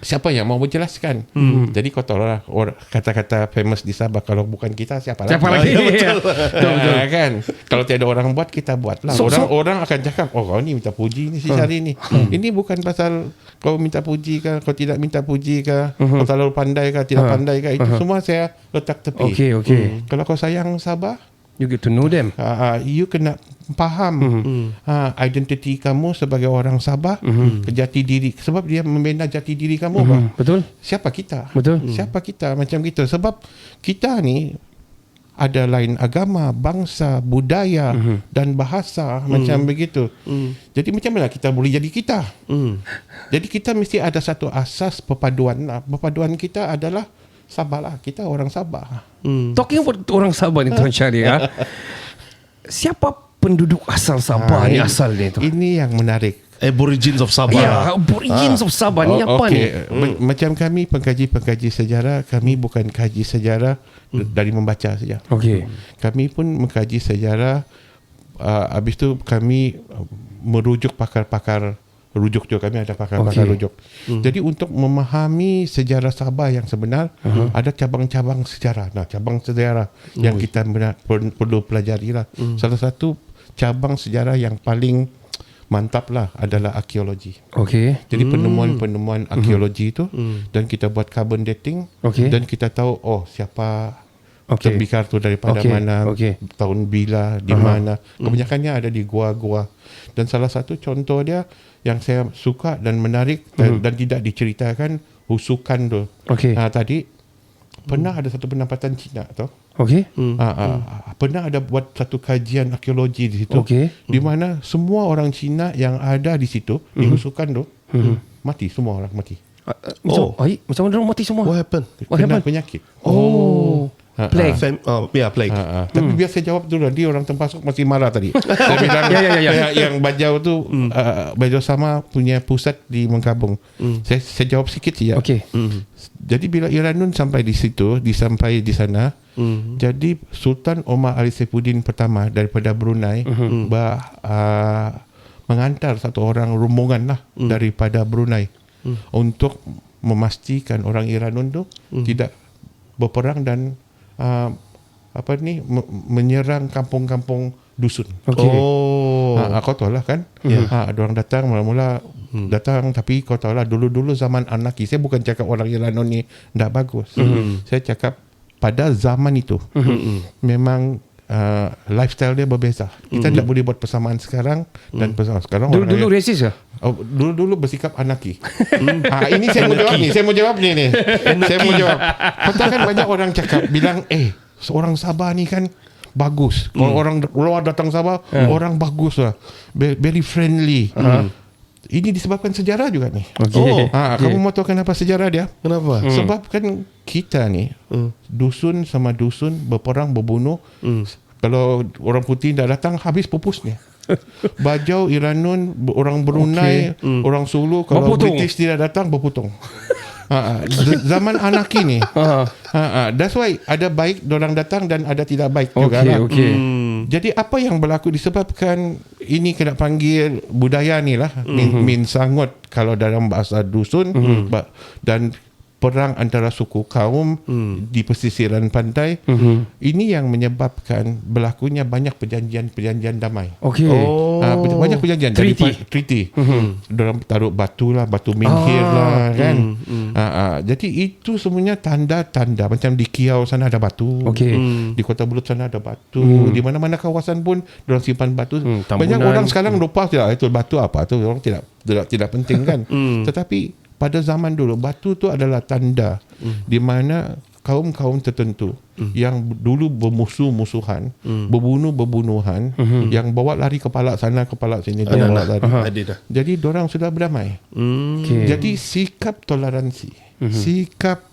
Speaker 5: siapa yang mau menjelaskan? Jadi kau tahu lah kata-kata famous di Sabah, kalau bukan kita siapa lagi? Betul. Kan? Kalau tiada orang buat, kita buat lah. Orang akan cakap, oh kau ni minta puji ni si Syari ni. Ini bukan pasal kau minta puji ke, kau tidak minta puji ke, kau terlalu pandai ke, tidak pandai ke. Itu semua saya letak tepi. Kalau kau sayang Sabah,
Speaker 1: you get to know them.
Speaker 5: You kena faham identiti kamu sebagai orang Sabah, jati diri, sebab dia membina jati diri kamu.
Speaker 1: Betul.
Speaker 5: Siapa kita?
Speaker 1: Betul.
Speaker 5: Siapa kita macam gitu. Sebab kita ni ada lain agama, bangsa, budaya dan bahasa macam begitu. Jadi macam mana kita boleh jadi kita? Jadi kita mesti ada satu asas perpaduan. Perpaduan kita adalah Sabah lah. Kita orang Sabah.
Speaker 1: Talking about orang Sabah ni Tuan Syari, siapa penduduk asal Sabah ni asalnya tu?
Speaker 5: Ini yang menarik.
Speaker 2: Aborigines of Sabah.
Speaker 1: Ya, Aborigines of Sabah ni apa ni?
Speaker 5: Macam kami pengkaji sejarah, kami bukan kaji sejarah dari membaca saja. Kami pun mengkaji sejarah. Habis tu kami merujuk pakar-pakar rujuk juga. Kami ada pakar-pakar rujuk. Jadi untuk memahami sejarah Sabah yang sebenar, ada cabang-cabang sejarah. Cabang sejarah yang kita perlu pelajari lah. Salah satu cabang sejarah yang paling mantap lah adalah arkeologi. Jadi penemuan-penemuan arkeologi itu, dan kita buat carbon dating, dan kita tahu siapa tembikar tu daripada mana, tahun bila, di mana. Kebanyakannya ada di gua-gua. Dan salah satu contoh dia yang saya suka dan menarik dan tidak diceritakan, husukan tu. Tadi pernah ada satu pendapatan Cina tu. Pernah ada buat satu kajian arkeologi di situ, di mana semua orang Cina yang ada di situ, di husukan tu, mati, semua orang mati.
Speaker 1: Macam mana orang mati semua?
Speaker 2: What happened?
Speaker 1: What
Speaker 5: Kena
Speaker 1: happened?
Speaker 5: penyakit.
Speaker 1: Plague.
Speaker 2: Plague.
Speaker 5: Tapi biar saya jawab dulu, dia orang tempasuk masih marah tadi. Saya bilang yang Bajau tu Bajau Sama punya pusat di Mengkabung. Saya jawab sikit saja.
Speaker 1: Okey.
Speaker 5: Jadi bila Iranun sampai di situ, sampai di sana, jadi Sultan Omar Ali Saifuddin pertama daripada Brunei mengantar satu orang rombongan lah daripada Brunei untuk memastikan orang Iranun tu tidak berperang dan menyerang kampung-kampung dusun.
Speaker 1: Okey.
Speaker 5: Kau tahu lah kan. Ada orang datang mula-mula datang, tapi kau tahu lah dulu-dulu zaman anarki. Saya bukan cakap orang Iran ni tak bagus. Saya cakap pada zaman itu memang lifestyle dia berbeza. Kita tak boleh buat persamaan sekarang dan persamaan sekarang.
Speaker 1: Dulu rasis ke?
Speaker 5: Dulu bersikap anarki. Ini saya mau jawab ni. Saya mau jawab ni. Saya mau jawab. Kau kan banyak orang cakap bilang, seorang Sabah ni kan bagus. Kalau orang luar datang Sabah, orang bagus lah. Very friendly. Ini disebabkan sejarah juga ni. Kamu mau tahu kenapa sejarah dia?
Speaker 2: Kenapa?
Speaker 5: Sebab kan kita ni dusun sama dusun berperang berbunuh. Kalau orang putih dah datang habis pupusnya. Bajau, Iranun, orang Brunei, orang Sulu, kalau
Speaker 1: berputung.
Speaker 5: British tidak datang berputung. Zaman anarki ni. That's why ada baik orang datang dan ada tidak baik juga lah. Jadi apa yang berlaku disebabkan ini kena panggil budaya ni lah, min sangot kalau dalam bahasa dusun, dan perang antara suku kaum di pesisiran pantai. Ini yang menyebabkan berlakunya banyak perjanjian damai. Banyak perjanjian. Treaty. Diorang taruh batu lah, batu minhir lah kan. Jadi itu semuanya tanda-tanda. Macam di Kiau sana ada batu, di Kota Belud sana ada batu, di mana-mana kawasan pun diorang simpan batu. Banyak orang sekarang lupa itu batu apa tu, orang tidak penting kan. Tetapi pada zaman dulu batu tu adalah tanda di mana kaum-kaum tertentu yang dulu bermusuh-musuhan, berbunuh-berbunuhan, yang bawa lari kepala sana kepala sini, dia bawa lari. Jadi dorang sudah berdamai. Jadi sikap toleransi, sikap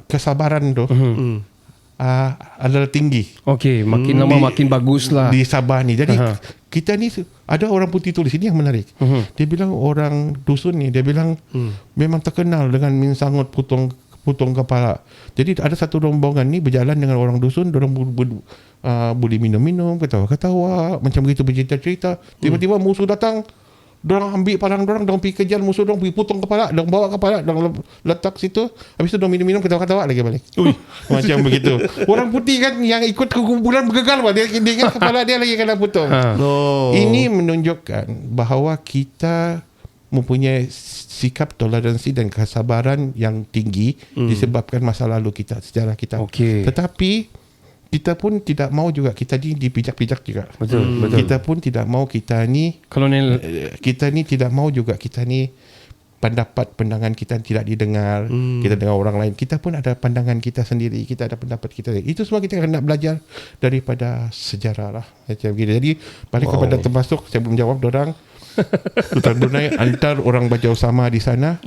Speaker 5: kesabaran tu adalah tinggi.
Speaker 1: Makin lama makin bagus lah
Speaker 5: di Sabah ni. Jadi kita ni ada orang putih tulis ini yang menarik. Dia bilang orang dusun ni, dia bilang memang terkenal dengan minsangot putung kepala. Jadi ada satu rombongan ni berjalan dengan orang dusun, orang boleh minum-minum, ketawa-ketawa, macam begitu bercerita-cerita. Tiba-tiba musuh datang, dorang ambil parang dorang pergi kejar musuh, dorang pergi potong kepala, dorang bawa kepala, dorang letak situ. Habis tu dorang minum-minum, ketawa-ketawa lagi balik. Macam begitu. Orang putih kan yang ikut kekumpulan bergegar, dia ingat kepala dia lagi kena potong. Ini menunjukkan bahawa kita mempunyai sikap toleransi dan kesabaran yang tinggi disebabkan masa lalu kita, sejarah kita. Tetapi kita pun tidak mau juga kita ni dipijak-pijak juga.
Speaker 1: Betul.
Speaker 5: Kita pun tidak mau kita ni
Speaker 1: kolonial.
Speaker 5: Kita ni tidak mau juga kita ni pandangan kita tidak didengar. Kita dengar orang lain. Kita pun ada pandangan kita sendiri. Kita ada pendapat kita sendiri. Itu semua kita kena belajar daripada sejarah lah. Macam begitu. Jadi balik kepada termasuk, saya belum jawab dorang. Sultan Brunei antar orang Bajau Sama di sana.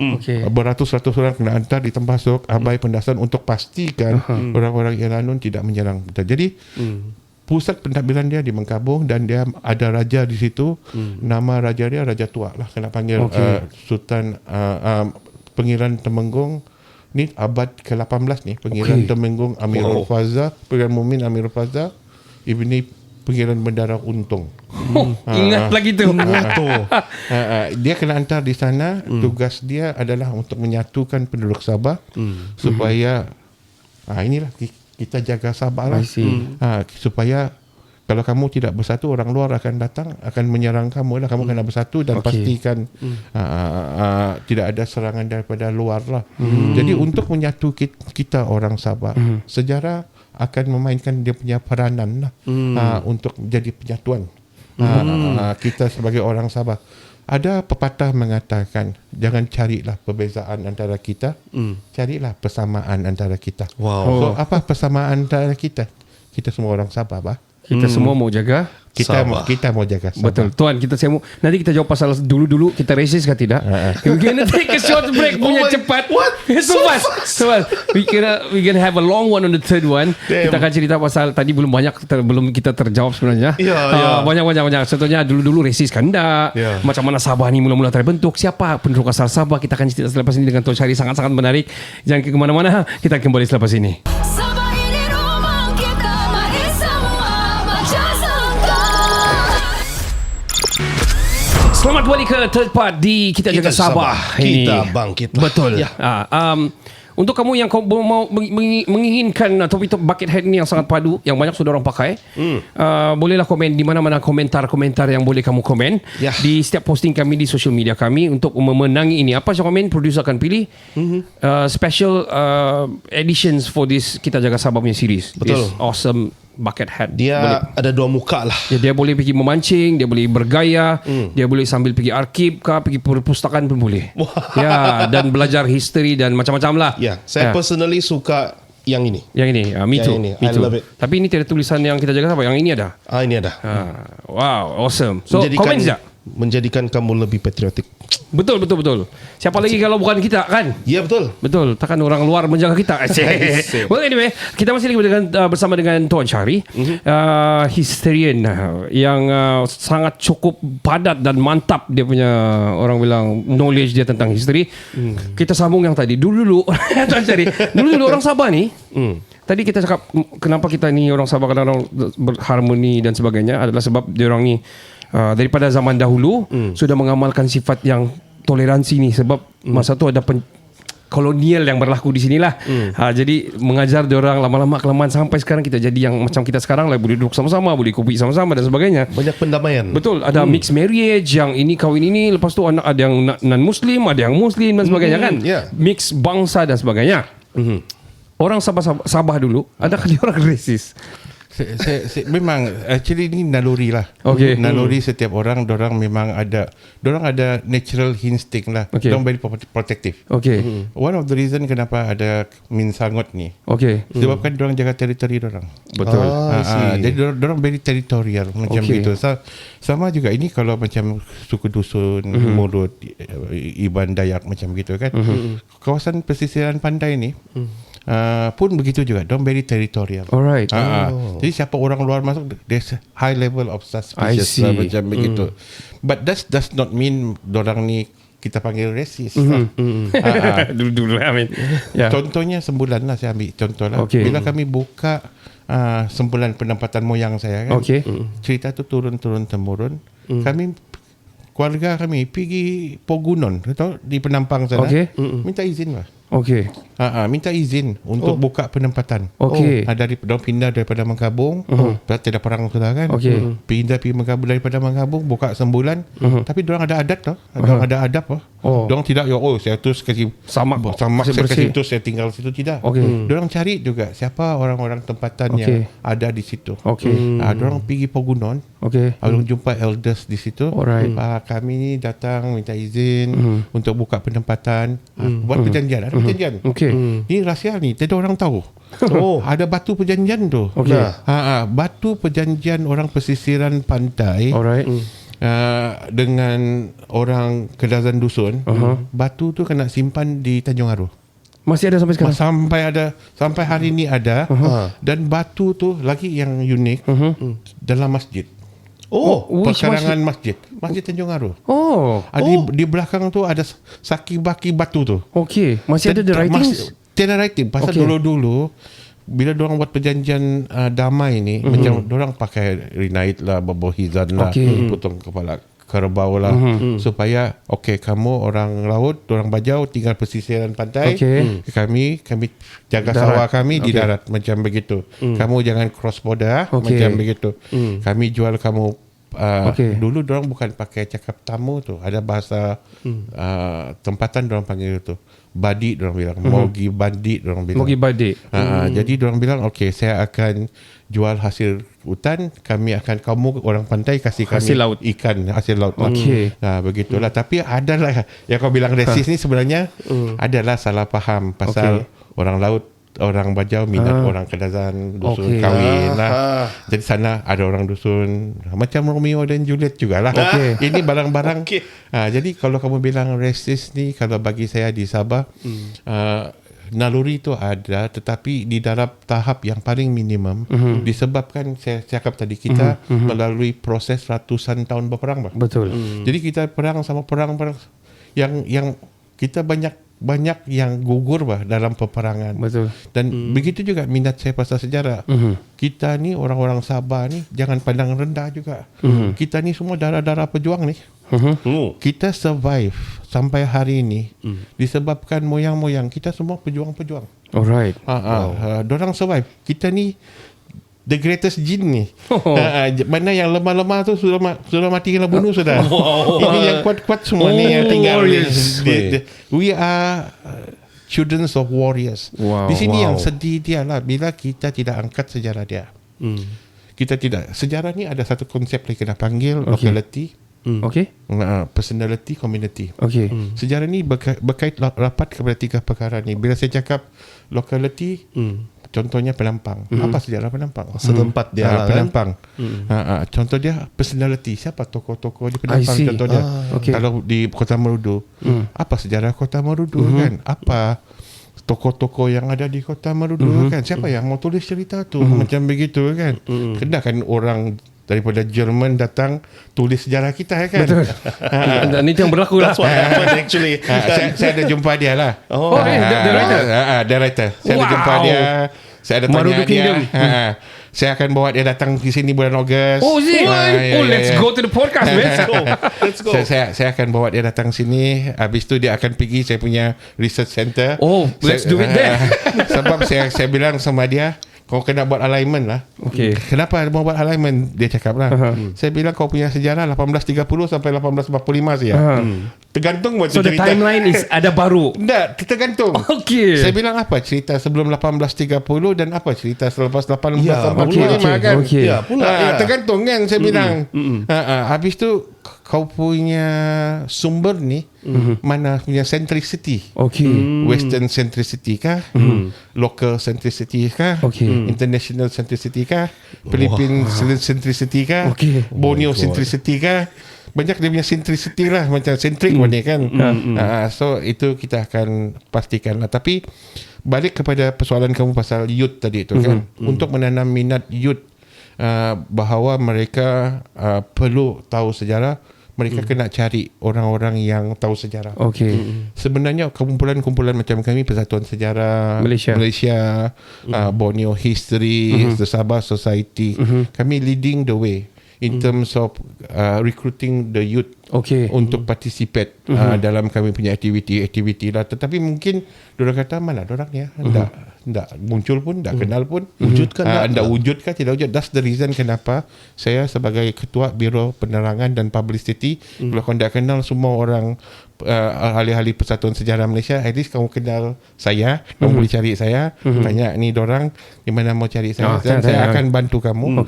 Speaker 5: Beratus-ratus orang kena antar di Tempasuk, Abai Pendasan untuk pastikan orang-orang Iranun tidak menyerang. Jadi pusat pentadbiran dia di Mengkabung dan dia ada raja di situ. Nama raja dia Raja Tua lah, kena panggil Sultan Pengiran Temenggung. Ni abad ke-18 ni, Pengiran Temenggung Amirul Faza, Pengiran Mumin Amirul Faza, Ibni Pengiran Bendara Untung.
Speaker 1: Ingat lagi tu.
Speaker 5: Dia kena hantar di sana. Tugas dia adalah untuk menyatukan penduduk Sabah supaya inilah kita jaga Sabah lah. Supaya kalau kamu tidak bersatu, orang luar akan datang, akan menyerang kamu lah. Kamu kena bersatu dan pastikan tidak ada serangan daripada luar lah. Jadi untuk menyatu kita orang Sabah, sejarah akan memainkan dia punya peranan lah, untuk jadi penyatuan kita sebagai orang Sabah. Ada pepatah mengatakan, jangan carilah perbezaan antara kita, carilah persamaan antara kita. So apa persamaan antara kita? Kita semua orang Sabah, bah.
Speaker 1: Kita semua mau jaga
Speaker 5: kita mau jaga Sabah.
Speaker 1: Betul. Tuan, nanti kita jawab pasal dulu-dulu kita racist ke tidak. We're gonna take a short break punya cepat.
Speaker 2: What?
Speaker 1: So fast. We gonna have a long one on the third one.
Speaker 2: Damn.
Speaker 1: Kita akan cerita pasal tadi belum kita terjawab sebenarnya.
Speaker 2: Ya.
Speaker 1: Banyak. Contohnya dulu racist kan enggak.
Speaker 2: Ya.
Speaker 1: Macam mana Sabah ni mula-mula terbentuk. Siapa penduduk asal Sabah. Kita akan cerita selepas ini dengan Tuan Syahri. Sangat-sangat menarik. Jangan ke mana-mana. Kita kembali selepas ini.
Speaker 3: Sabah ini rumah kita, mari semua baca sangka.
Speaker 1: Selamat kembali ke third part di Kita Jaga Sabah.
Speaker 2: Kita bangkit.
Speaker 1: Betul.
Speaker 2: Ya.
Speaker 1: Untuk kamu yang mau menginginkan topik bucket hat ni yang sangat padu, yang banyak sudah orang pakai, bolehlah komen di mana-mana komentar-komentar yang boleh kamu komen
Speaker 2: Ya.
Speaker 1: di setiap posting kami di social media kami untuk memenangi ini. Apa saja komen, producer akan pilih special editions for this Kita Jaga Sabah punya series.
Speaker 2: Betul.
Speaker 1: This awesome bucket hat.
Speaker 2: Dia
Speaker 1: boleh.
Speaker 2: ada dua muka lah.
Speaker 1: Ya, dia boleh pergi memancing, dia boleh bergaya, dia boleh sambil pergi arkib kah, pergi perpustakaan pun boleh. Ya, dan belajar history dan macam-macam lah.
Speaker 2: Ya, saya personally suka yang ini.
Speaker 1: Yang ini, me too.
Speaker 2: Yang ini,
Speaker 1: Me
Speaker 2: I
Speaker 1: too.
Speaker 2: love it.
Speaker 1: Tapi ini tidak tulisan yang Kita Jaga Sabah. Yang ini ada.
Speaker 2: Ini ada.
Speaker 1: Wow, awesome. So, komen sekejap.
Speaker 2: Menjadikan kamu lebih patriotik.
Speaker 1: Betul. Siapa lagi kalau bukan kita kan?
Speaker 2: Ya, betul.
Speaker 1: Betul, takkan orang luar menjaga kita. Well, anyway, kita masih lagi bersama dengan Tuan Syahri, historian yang sangat cukup padat dan mantap dia punya, orang bilang, knowledge dia tentang history. Kita sambung yang tadi. Dulu Tuan Syahri, dulu orang Sabah ni, tadi kita cakap kenapa kita ni orang Sabah kadang-kadang berharmoni dan sebagainya adalah sebab dia orang ni daripada zaman dahulu sudah mengamalkan sifat yang toleransi ni, sebab masa tu ada kolonial yang berlaku di sinilah. Jadi mengajar dia orang lama-lama kelamaan sampai sekarang kita jadi yang macam kita sekarang lah, boleh duduk sama-sama, boleh kopi sama-sama dan sebagainya.
Speaker 2: Banyak pendamaian.
Speaker 1: Betul, ada mixed marriage, yang ini kahwin ini, lepas tu anak ada yang non-muslim, ada yang muslim dan sebagainya kan.
Speaker 2: Yeah.
Speaker 1: Mix bangsa dan sebagainya. Orang Sabah dulu adakah dia orang racist?
Speaker 5: Memang actually ni naluri lah.
Speaker 1: Okay.
Speaker 5: Naluri setiap orang, dorang memang ada natural instinct lah.
Speaker 1: Okay.
Speaker 5: Dorang very protective.
Speaker 1: Okay.
Speaker 5: One of the reason kenapa ada minsangot ni,
Speaker 1: Okay.
Speaker 5: sebabkan dorang jaga teritori dorang.
Speaker 1: Betul.
Speaker 5: Jadi dorang very territorial macam
Speaker 1: Okay.
Speaker 5: gitu. Sama juga ini kalau macam suku dusun, Murut, Iban Dayak macam gitu kan. Kawasan pesisiran pantai ni pun begitu juga. Dorang very territorial.
Speaker 1: Alright.
Speaker 5: Jadi siapa orang luar masuk, there's a high level of
Speaker 1: I
Speaker 5: suspicious
Speaker 1: see.
Speaker 5: lah, macam begitu. But that does not mean dorang ni kita panggil racist.
Speaker 1: Dulu-dulu I mean. Yeah.
Speaker 5: Contohnya sembulan lah, saya ambil contoh lah.
Speaker 1: Okay.
Speaker 5: Bila kami buka sembulan penempatan moyang saya kan,
Speaker 1: Okay.
Speaker 5: cerita tu turun-temurun. Kami, keluarga kami pergi Pogunon, tahu, di Penampang sana.
Speaker 1: Okay.
Speaker 5: Minta izin lah.
Speaker 1: Okay.
Speaker 5: Minta izin untuk buka penempatan.
Speaker 1: Okay.
Speaker 5: Dorang pindah daripada Mengkabung, tidak perang sudah kan.
Speaker 1: Okay.
Speaker 5: Pindah pergi Mengkabung, daripada Mengkabung buka sembulan. Tapi dorang ada adat tau. Dorang ada adab lah. Dorang tidak saya terus kasih
Speaker 1: Samak
Speaker 5: saya
Speaker 1: bersih.
Speaker 5: kasih terus, saya tinggal situ, tidak.
Speaker 1: Okay.
Speaker 5: Dorang cari juga siapa orang-orang tempatan yang ada di situ.
Speaker 1: Okay.
Speaker 5: Dorang pergi Pogunon.
Speaker 1: Okay.
Speaker 5: Dorang jumpa elders di situ.
Speaker 1: Alright.
Speaker 5: Kami ni datang minta izin untuk buka penempatan. Buat perjanjian. Ada perjanjian.
Speaker 1: Okay.
Speaker 5: Ini rahsia ni, tidak orang tahu. Ada batu perjanjian tu.
Speaker 1: Okay.
Speaker 5: Batu perjanjian orang pesisiran pantai.
Speaker 1: Alright.
Speaker 5: Dengan orang Kedazan dusun. Batu tu kena simpan di Tanjung Aru.
Speaker 1: Masih ada sampai sekarang?
Speaker 5: Sampai hari ni ada. Dan batu tu lagi yang unik dalam masjid.
Speaker 1: which
Speaker 5: Perkarangan masjid Tanjung Aru. Di belakang tu ada saki-baki batu tu.
Speaker 1: Okay. Masih ada the writings?
Speaker 5: Tiada writing. Pasal dulu-dulu bila dorang buat perjanjian damai ni, macam dorang pakai rinait lah, babohizan lah, potong kepala kerbau lah, supaya kamu orang laut, orang bajau tinggal pesisiran pantai, kami jaga sawah kami di darat, macam begitu. Kamu jangan cross border, macam begitu. Kami jual kamu. Dulu dorang bukan pakai cakap tamu tu, ada bahasa tempatan dorang panggil tu badi, dorang bilang mogi badi, dorang bilang
Speaker 1: Mogi Badik.
Speaker 5: Jadi dorang bilang saya akan jual hasil hutan, kamu orang pantai kasih kami
Speaker 1: Hasil laut.
Speaker 5: ikan, hasil laut. Begitulah. Tapi adalah yang kau bilang racist ni sebenarnya adalah salah faham pasal orang laut orang Bajau minat orang Kedazan dusun
Speaker 1: Okey.
Speaker 5: kahwin lah. Jadi sana ada orang dusun macam Romeo dan Juliet jugalah.
Speaker 1: Okey.
Speaker 5: Ini barang-barang.
Speaker 2: Okey.
Speaker 5: Jadi kalau kamu bilang racist ni, kalau bagi saya di Sabah, naluri itu ada, tetapi di dalam tahap yang paling minimum disebabkan saya cakap tadi kita melalui proses ratusan tahun berperang.
Speaker 1: Betul.
Speaker 5: Jadi kita perang sama perang yang kita banyak yang gugur dalam peperangan.
Speaker 1: Betul.
Speaker 5: Dan begitu juga minat saya pasal sejarah. Kita ni orang-orang Sabah ni jangan pandang rendah juga. Kita ni semua darah-darah pejuang ni. Kita survive sampai hari ini disebabkan moyang-moyang kita semua pejuang-pejuang.
Speaker 1: Alright.
Speaker 5: Dorang survive. Kita ni the greatest jin ni. Mana yang lemah-lemah tu sudah mati kena bunuh sudah. Ini yang kuat-kuat semua ni yang tinggal. We are children of warriors.
Speaker 1: Wow,
Speaker 5: Di sini
Speaker 1: wow.
Speaker 5: yang sedih dia lah bila kita tidak angkat sejarah dia. Kita tidak. Sejarah ni ada satu konsep yang kena panggil locality,
Speaker 1: Okay.
Speaker 5: personality, community.
Speaker 1: Okay.
Speaker 5: Sejarah ni berkait rapat kepada tiga perkara ni. Bila saya cakap locality, contohnya Penampang. Apa sejarah Penampang?
Speaker 2: Setempat dia lah, kan?
Speaker 5: Penampang. Contoh dia personality. Siapa tokoh-tokoh di Penampang?
Speaker 1: I see.
Speaker 5: Contoh dia.
Speaker 1: Okay.
Speaker 5: Kalau di Kota Marudu, apa sejarah Kota Marudu kan? Apa tokoh-tokoh yang ada di Kota Marudu kan? Siapa yang mau tulis cerita tu? Macam begitu kan? Kena kan orang daripada Jerman datang tulis sejarah kita kan?
Speaker 1: Betul. Dan itu yang berlaku lah.
Speaker 2: That's what happened actually.
Speaker 5: Saya ada jumpa dia lah.
Speaker 1: the writer.
Speaker 5: The writer. Saya ada
Speaker 1: Wow.
Speaker 5: jumpa dia. Saya ada tanya
Speaker 1: Marudu
Speaker 5: dia.
Speaker 1: Kingdom.
Speaker 5: Saya akan bawa dia datang di sini bulan Ogos.
Speaker 1: Oh, is it? Let's go to the podcast, man.
Speaker 2: Let's go.
Speaker 5: Saya akan bawa dia datang sini. Habis tu dia akan pergi saya punya research center.
Speaker 1: Oh, let's do it there.
Speaker 5: Sebab saya bilang sama dia, kau kena buat alignment lah.
Speaker 1: Okay.
Speaker 5: Kenapa mau buat alignment? Dia cakap lah. Saya bilang kau punya sejarah 1830 sampai 1845 saja. Tergantung buat
Speaker 1: So the
Speaker 5: cerita.
Speaker 1: timeline is ada baru.
Speaker 5: Tak, tergantung.
Speaker 1: Okay.
Speaker 5: Saya bilang apa cerita sebelum 1830 dan apa cerita selepas 1845
Speaker 1: okay,
Speaker 5: kan.
Speaker 1: okay.
Speaker 2: Ya, pula.
Speaker 5: Tergantung kan saya bilang. Habis tu kau punya sumber ni mana punya centricity.
Speaker 1: Okay.
Speaker 5: Western centricity kah? Local centricity kah?
Speaker 1: Okay.
Speaker 5: International centricity kah? Philippine centricity kah?
Speaker 1: Okay.
Speaker 5: Borneo centricity kah? Banyak dia punya centricity lah, macam centric ni kan. So itu kita akan pastikan lah. Tapi balik kepada persoalan kamu pasal youth tadi tu kan, untuk menanam minat youth, bahawa mereka perlu tahu sejarah, mereka kena cari orang-orang yang tahu sejarah.
Speaker 1: Okay.
Speaker 5: Sebenarnya kumpulan-kumpulan macam kami, Persatuan Sejarah Malaysia, Borneo History, The Sabah Society, kami leading the way in terms of recruiting the youth untuk participate dalam kami punya aktiviti lah. Tetapi mungkin diorang kata mana diorang ya, tidak muncul pun, tidak kenal pun,
Speaker 2: Wujudkan
Speaker 5: tidak wujudkan, tidak wujud. That's the reason kenapa saya sebagai Ketua Biro Penerangan dan Publicity, kalau kau tidak kenal semua orang ahli-ahli Persatuan Sejarah Malaysia, at least kamu kenal saya, kamu boleh cari saya, tanya ni diorang di mana mau cari saya, dan saya akan bantu kamu.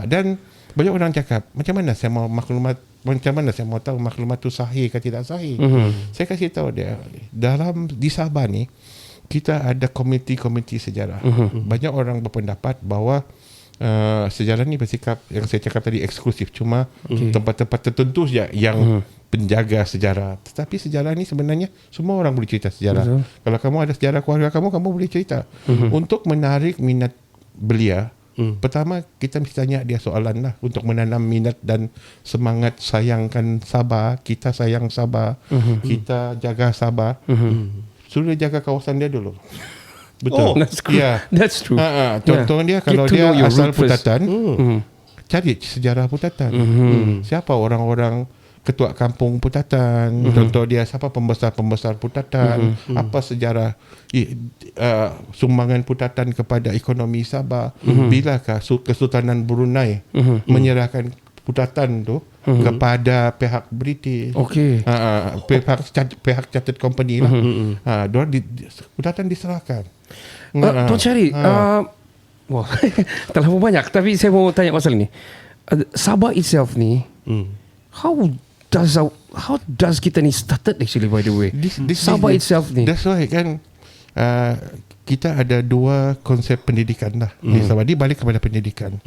Speaker 5: Dan banyak orang cakap, macam mana saya mau tahu maklumat tu sahih ke tidak sahih? Saya kasih tahu dia, di Sabah ni kita ada komiti-komiti sejarah. Banyak orang berpendapat bahawa sejarah ni bersikap, yang saya cakap tadi, eksklusif, cuma tempat-tempat tertentu saja yang penjaga sejarah. Tetapi sejarah ni sebenarnya semua orang boleh cerita sejarah. Kalau kamu ada sejarah keluarga kamu boleh cerita. Untuk menarik minat belia, pertama kita mesti tanya dia soalan lah, untuk menanam minat dan semangat sayangkan Sabah. Kita sayang Sabah, kita jaga Sabah. Suruh jaga kawasan dia dulu. Betul.
Speaker 1: That's true.
Speaker 5: Yeah.
Speaker 1: That's true.
Speaker 5: Contohnya kalau
Speaker 1: Get to
Speaker 5: dia
Speaker 1: know your
Speaker 5: asal
Speaker 1: root first.
Speaker 5: Putatan, cari sejarah Putatan. Siapa orang-orang ketua kampung Putatan, contoh dia siapa pembesar-pembesar Putatan, apa sejarah sumbangan Putatan kepada ekonomi Sabah, bilakah Kesultanan Brunei menyerahkan Putatan tu kepada pihak British, pihak chartered company lah. Putatan diserahkan.
Speaker 1: Tuan Syarif, wah, terlalu banyak. Tapi saya mau tanya pasal ni. Sabah itself ni, how does kita ni started actually, by the way?
Speaker 5: This
Speaker 1: Sabah
Speaker 5: is
Speaker 1: itself ni.
Speaker 5: That's why kan, kita ada dua konsep pendidikan lah di Sabah. Dia balik kepada pendidikan.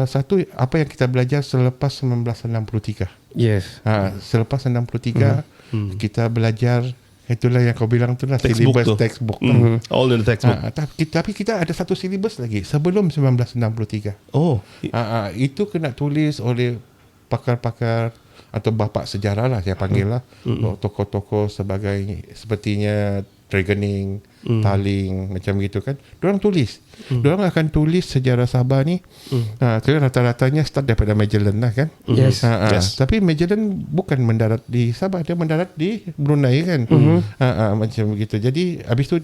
Speaker 5: Satu, apa yang kita belajar selepas 1963.
Speaker 1: Yes.
Speaker 5: Selepas 63 kita belajar, itulah yang kau bilang tu lah,
Speaker 2: Textbook
Speaker 5: syllabus
Speaker 2: tu.
Speaker 5: textbook.
Speaker 2: All in the textbook.
Speaker 5: Tapi kita ada satu syllabus lagi sebelum 1963.
Speaker 2: Oh.
Speaker 5: Itu kena tulis oleh pakar-pakar atau bapa sejarah lah saya panggil lah, tokoh-tokoh sepertinya Tregening, Taling, macam gitu kan. Diorang tulis. Diorang akan tulis sejarah Sabah ni. Kira rata-ratanya start daripada Magellan lah kan.
Speaker 1: Yes.
Speaker 2: Yes.
Speaker 5: Tapi Magellan bukan mendarat di Sabah, dia mendarat di Brunei kan. Macam begitu. Jadi habis tu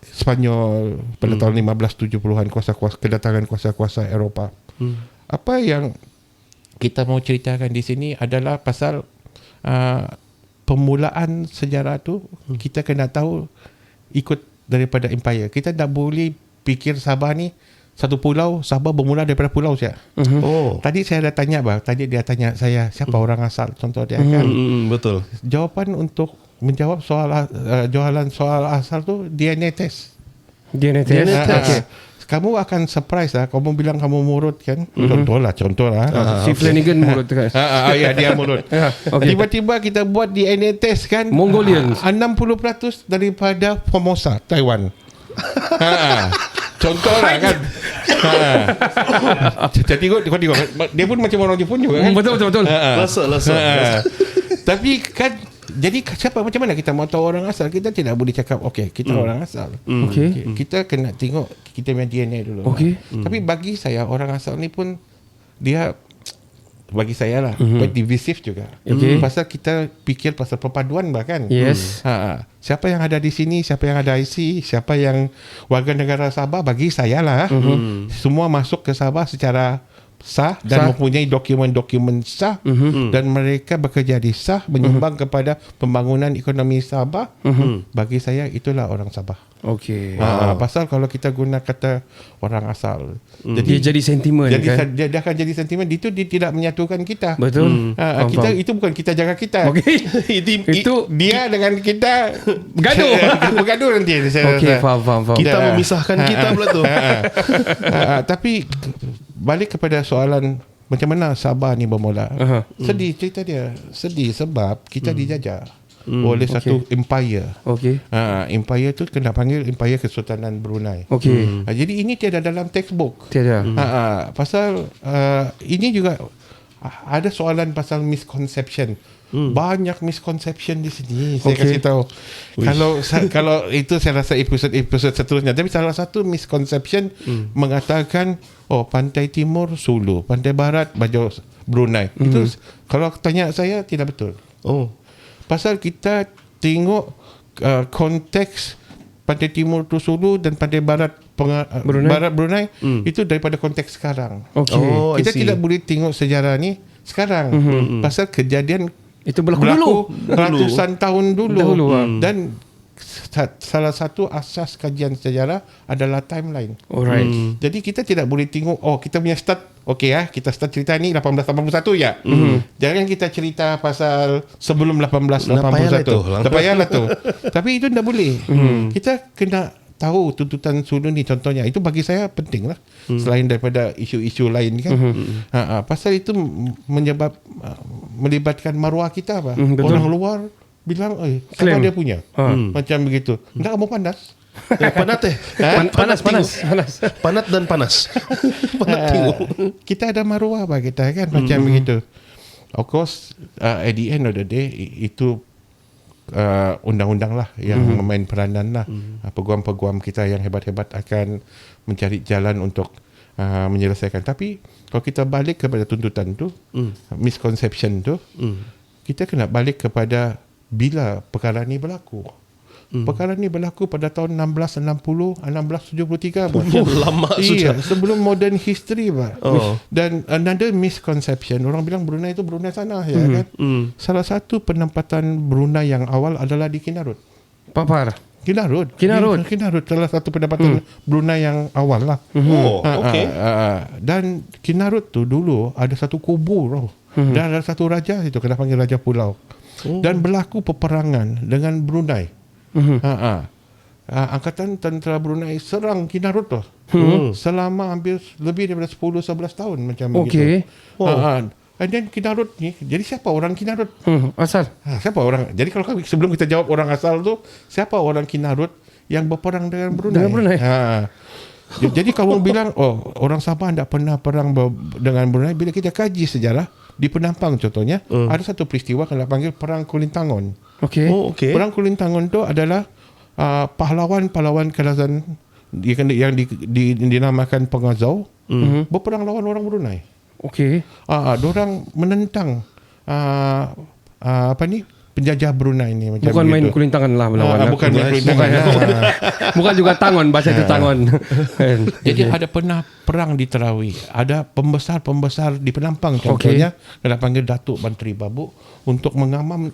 Speaker 5: Spanyol pada tahun 1570-an kedatangan kuasa-kuasa Eropah. Apa yang kita mau ceritakan di sini adalah pasal permulaan sejarah tu. Kita kena tahu ikut daripada empire. Kita tak boleh fikir Sabah ni satu pulau, Sabah bermula daripada pulau saja.
Speaker 2: Oh.
Speaker 5: Tadi saya dah tanya tadi dia tanya saya siapa orang asal, contoh dia kan.
Speaker 2: Betul.
Speaker 5: Jawapan untuk menjawab soalan soal asal tu DNA test.
Speaker 1: DNA test.
Speaker 5: Okay. Kamu akan surprise lah. Kamu bilang kamu murut kan. Contoh lah.
Speaker 1: Si Flanagan mulut kan.
Speaker 5: Ya, dia mulut.
Speaker 1: Okay.
Speaker 5: Tiba-tiba kita buat DNA test kan.
Speaker 1: Mongolians.
Speaker 5: 60% daripada Formosa, Taiwan. Contoh lah kan. Jadi kau tengok, dia pun macam orang Jepun juga kan.
Speaker 1: Betul.
Speaker 2: Rasa.
Speaker 5: Tapi kan, jadi macam mana kita mau tahu orang asal? Kita tidak boleh cakap kita orang asal.
Speaker 1: Okay.
Speaker 5: Kita kena tengok kita punya DNA dulu.
Speaker 1: Okay.
Speaker 5: Tapi bagi saya orang asal ni pun dia, bagi saya lah, quite divisive juga. Pasal kita fikir pasal perpaduan bahkan.
Speaker 1: Yes.
Speaker 5: Siapa yang ada di sini, siapa yang ada IC, siapa yang warga negara Sabah, bagi saya lah, semua masuk ke Sabah secara sah dan mempunyai dokumen-dokumen sah, dan mereka bekerja di sah, menyumbang kepada pembangunan ekonomi Sabah. Bagi saya itulah orang Sabah.
Speaker 1: Okay.
Speaker 5: Pasal kalau kita guna kata orang asal,
Speaker 1: Dia jadi sentimen kan.
Speaker 5: dia akan jadi sentimen. Itu dia tidak menyatukan kita.
Speaker 1: Betul.
Speaker 5: Kita itu bukan kita jaga kita.
Speaker 1: Okay. Itu
Speaker 5: Dia dengan kita
Speaker 1: bergaduh.
Speaker 5: bergaduh nanti. Saya
Speaker 1: Okay,
Speaker 5: rasa.
Speaker 1: faham.
Speaker 2: Kita memisahkan kita pula tu.
Speaker 5: Tapi balik kepada soalan macam mana Sabah ni bermula. Sedih cerita dia. Sedih sebab kita dijajah oleh satu empire.
Speaker 1: Okay.
Speaker 5: Empire tu kena panggil Empire Kesultanan Brunei.
Speaker 1: Okay.
Speaker 5: Jadi ini tiada dalam textbook.
Speaker 1: Tiada.
Speaker 5: Pasal ini juga ada soalan pasal misconception. Banyak misconception di sini. Saya kasih tahu. Kalau itu saya rasa episod seterusnya. Tapi salah satu misconception mengatakan pantai timur Sulu, pantai barat baju Brunei. Itu kalau tanya saya tidak betul. Pasal kita tengok konteks pantai timur tu Sulu dan pantai barat Brunei itu daripada konteks sekarang.
Speaker 1: Okay.
Speaker 5: Kita tidak boleh tengok sejarah ni sekarang. Pasal kejadian
Speaker 1: Itu berlaku dulu.
Speaker 5: ratusan tahun dulu. Dan salah satu asas kajian sejarah adalah timeline.
Speaker 1: Alright.
Speaker 5: Jadi kita tidak boleh tengok kita punya start kita start cerita ni 1881 ya. Jangan kita cerita pasal sebelum 1881. Tak payahlah tu. Tapi itu tidak boleh. Kita kena tahu tuntutan Sulu ni contohnya. Itu bagi saya penting lah. Selain daripada isu-isu lain kan. Pasal itu melibatkan maruah kita apa. Orang luar bilang siapa dia punya. Macam begitu. Tak kamu panas.
Speaker 1: Panas.
Speaker 2: Panat dan panas. Panat tengok.
Speaker 5: Kita ada maruah bagi kita kan. Macam begitu. Of course at the end of the day itu undang-undang lah yang memain peranan lah. Peguam-peguam kita yang hebat-hebat akan mencari jalan untuk menyelesaikan. Tapi kalau kita balik kepada tuntutan tu, misconception tu, kita kena balik kepada bila perkara ni berlaku. Perkara ni berlaku pada tahun 1660, 1673.
Speaker 2: Lama sudah.
Speaker 5: Sebelum modern history. Dan another misconception, orang bilang Brunei itu Brunei sana ya kan. Salah satu penempatan Brunei yang awal adalah di Kinarut.
Speaker 1: Papar.
Speaker 5: Kinarut salah satu pendapatan Brunei yang awal lah.
Speaker 2: Okay.
Speaker 5: Dan Kinarut tu dulu ada satu kubu dan ada satu raja itu kena panggil Raja Pulau. Dan berlaku peperangan dengan Brunei. Angkatan Tentera Brunei serang Kinarut tu. Selama hampir lebih daripada 10-11 tahun macam
Speaker 1: Okey.
Speaker 5: begitu. And then Kinarut ni, jadi siapa orang Kinarut?
Speaker 1: Asal?
Speaker 5: Siapa orang? Jadi kalau sebelum kita jawab orang asal tu, siapa orang Kinarut yang berperang dengan Brunei?
Speaker 1: Dengan Brunei.
Speaker 5: Jadi kalau bilang orang Sabah tak pernah perang dengan Brunei, bila kita kaji sejarah di Penampang contohnya, ada satu peristiwa yang panggil Perang Kulintangon.
Speaker 1: Okey.
Speaker 2: Okey.
Speaker 5: Perang Kulintangon tu adalah pahlawan-pahlawan kerajaan yang dinamakan Pengazau berperang lawan orang Brunei.
Speaker 1: Okey.
Speaker 5: Diorang menentang penjajah Brunei ni macam
Speaker 1: Bukan main
Speaker 5: begitu.
Speaker 1: kulintangan lah melawan.
Speaker 5: Bukan main kulintangan.
Speaker 1: Bukan juga tangon, bahasa itu tangon.
Speaker 5: Jadi ada pernah perang di Terawi. Ada pembesar-pembesar di Penampang contohnya, kita panggil Datuk Bantri Babuk untuk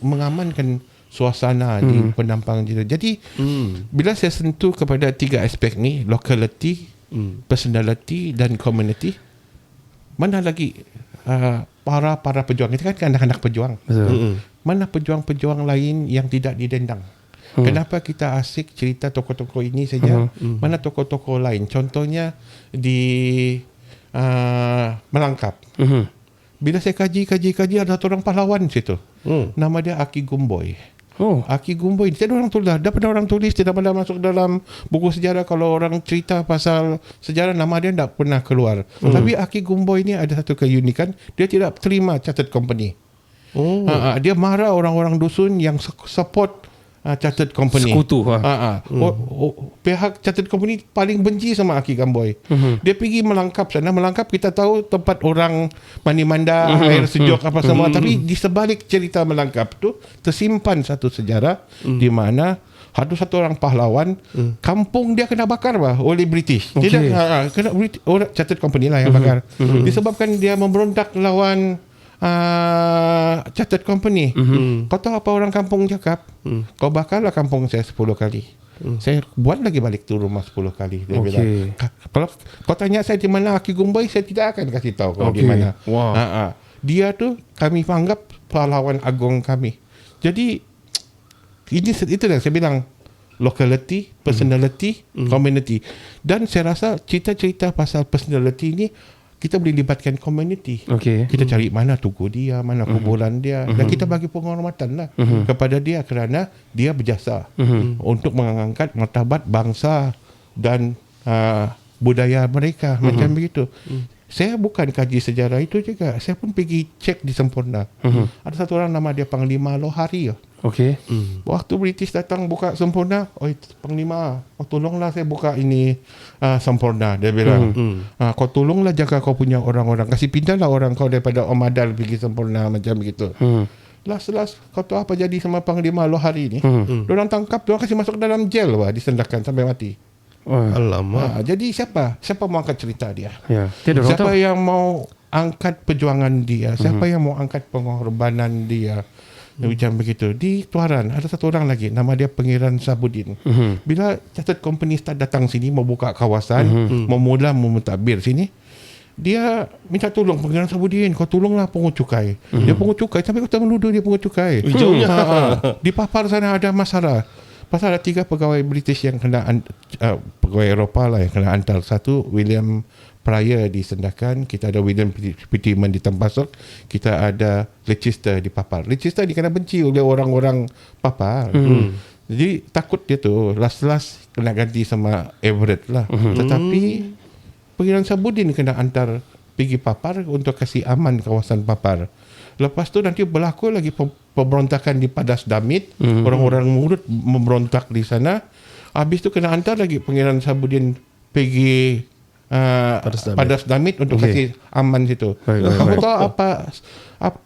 Speaker 5: mengamankan suasana di Penampang. Jadi bila saya sentuh kepada 3 aspek ni, locality, personality dan community, mana lagi para pejuang? Kita kan anak-anak pejuang. Mana pejuang-pejuang lain yang tidak didendang? Kenapa kita asik cerita tokoh-tokoh ini saja? Mana tokoh-tokoh lain? Contohnya di Melangkap. Bila saya kaji ada satu orang pahlawan di situ. Nama dia Aki Gumboy. Aki Gumboy, dia pernah orang tulis, dia pernah masuk dalam buku sejarah. Kalau orang cerita pasal sejarah, nama dia tak pernah keluar. Tapi Aki Gumboy ni ada satu keunikan, dia tidak terima Chartered Company. Dia marah orang-orang dusun yang support Chartered Company.
Speaker 1: Sekutu.
Speaker 5: Pihak Chartered Company paling benci sama Aki Gumboy. Dia pergi Melangkap sana. Melangkap kita tahu tempat orang mandi manda, air sejuk apa semua. Tapi di sebalik cerita Melangkap tu tersimpan satu sejarah di mana ada satu orang pahlawan, kampung dia kena bakar oleh British. Tidak, kena orang Chartered Company lah yang bakar. Disebabkan dia memberontak lawan Chartered Company. Kau tahu apa orang kampung cakap? Kau bakarlah kampung saya 10 kali. Saya buat lagi balik tu rumah 10 kali. Dia bilang, kalau kau tanya saya di mana Aki Gumboy, saya tidak akan kasih tahu kau di mana. Dia tu kami anggap pahlawan agung kami. Jadi itu yang saya bilang, locality, personality, community. Dan saya rasa cerita-cerita pasal personality ni kita boleh libatkan community. Kita cari mana tugu dia, mana kuburan dia, dan kita bagi penghormatan lah kepada dia kerana dia berjasa untuk mengangkat martabat bangsa dan budaya mereka macam begitu. Saya bukan kaji sejarah itu juga, saya pun pergi cek di Semporna. Ada satu orang nama dia Panglima Lohari. Waktu British datang buka Semporna, Panglima, tolonglah saya buka ini Semporna. Dia bilang, kau tolonglah jaga kau punya orang-orang, kasih pindahlah orang kau daripada Omadal pergi Semporna macam begitu. Last kau tahu apa jadi sama Panglima Lohari ni? Diorang tangkap, diorang kasih masuk dalam jail, disendakan sampai mati.
Speaker 2: Alamak.
Speaker 5: Jadi siapa mau angkat cerita dia?
Speaker 1: Siapa
Speaker 5: yang mau angkat perjuangan dia? Siapa yang mau angkat pengorbanan dia? Macam begitu. Di Tuaran ada satu orang lagi, nama dia Pangeran Sabudin. Bila Chartered Company start datang sini mau buka kawasan, memula mentadbir sini, dia minta tolong Pangeran Sabudin, kau tolonglah pungut cukai. Dia pungut cukai sampai kau tak menuduh dia pungut cukai. Di Papar sana ada masalah. Pasal ada 3 pegawai British yang kena pegawai Eropah lah yang kena hantar. Satu William Pryor di Sendakan, kita ada William Pitman di Tampasok, kita ada Leicester di Papar. Leicester dikena benci oleh orang-orang Papar. Jadi takut dia tu last kena ganti sama Everett lah. Tetapi Pangeran Sabudin kena hantar pergi Papar untuk kasih aman kawasan Papar. Lepas tu nanti berlaku lagi pemberontakan di Padas Damit. Orang-orang Murut memberontak di sana. Habis tu kena hantar lagi Pangeran Sabudin pergi Padas Damit untuk kasih aman situ. Kamu tahu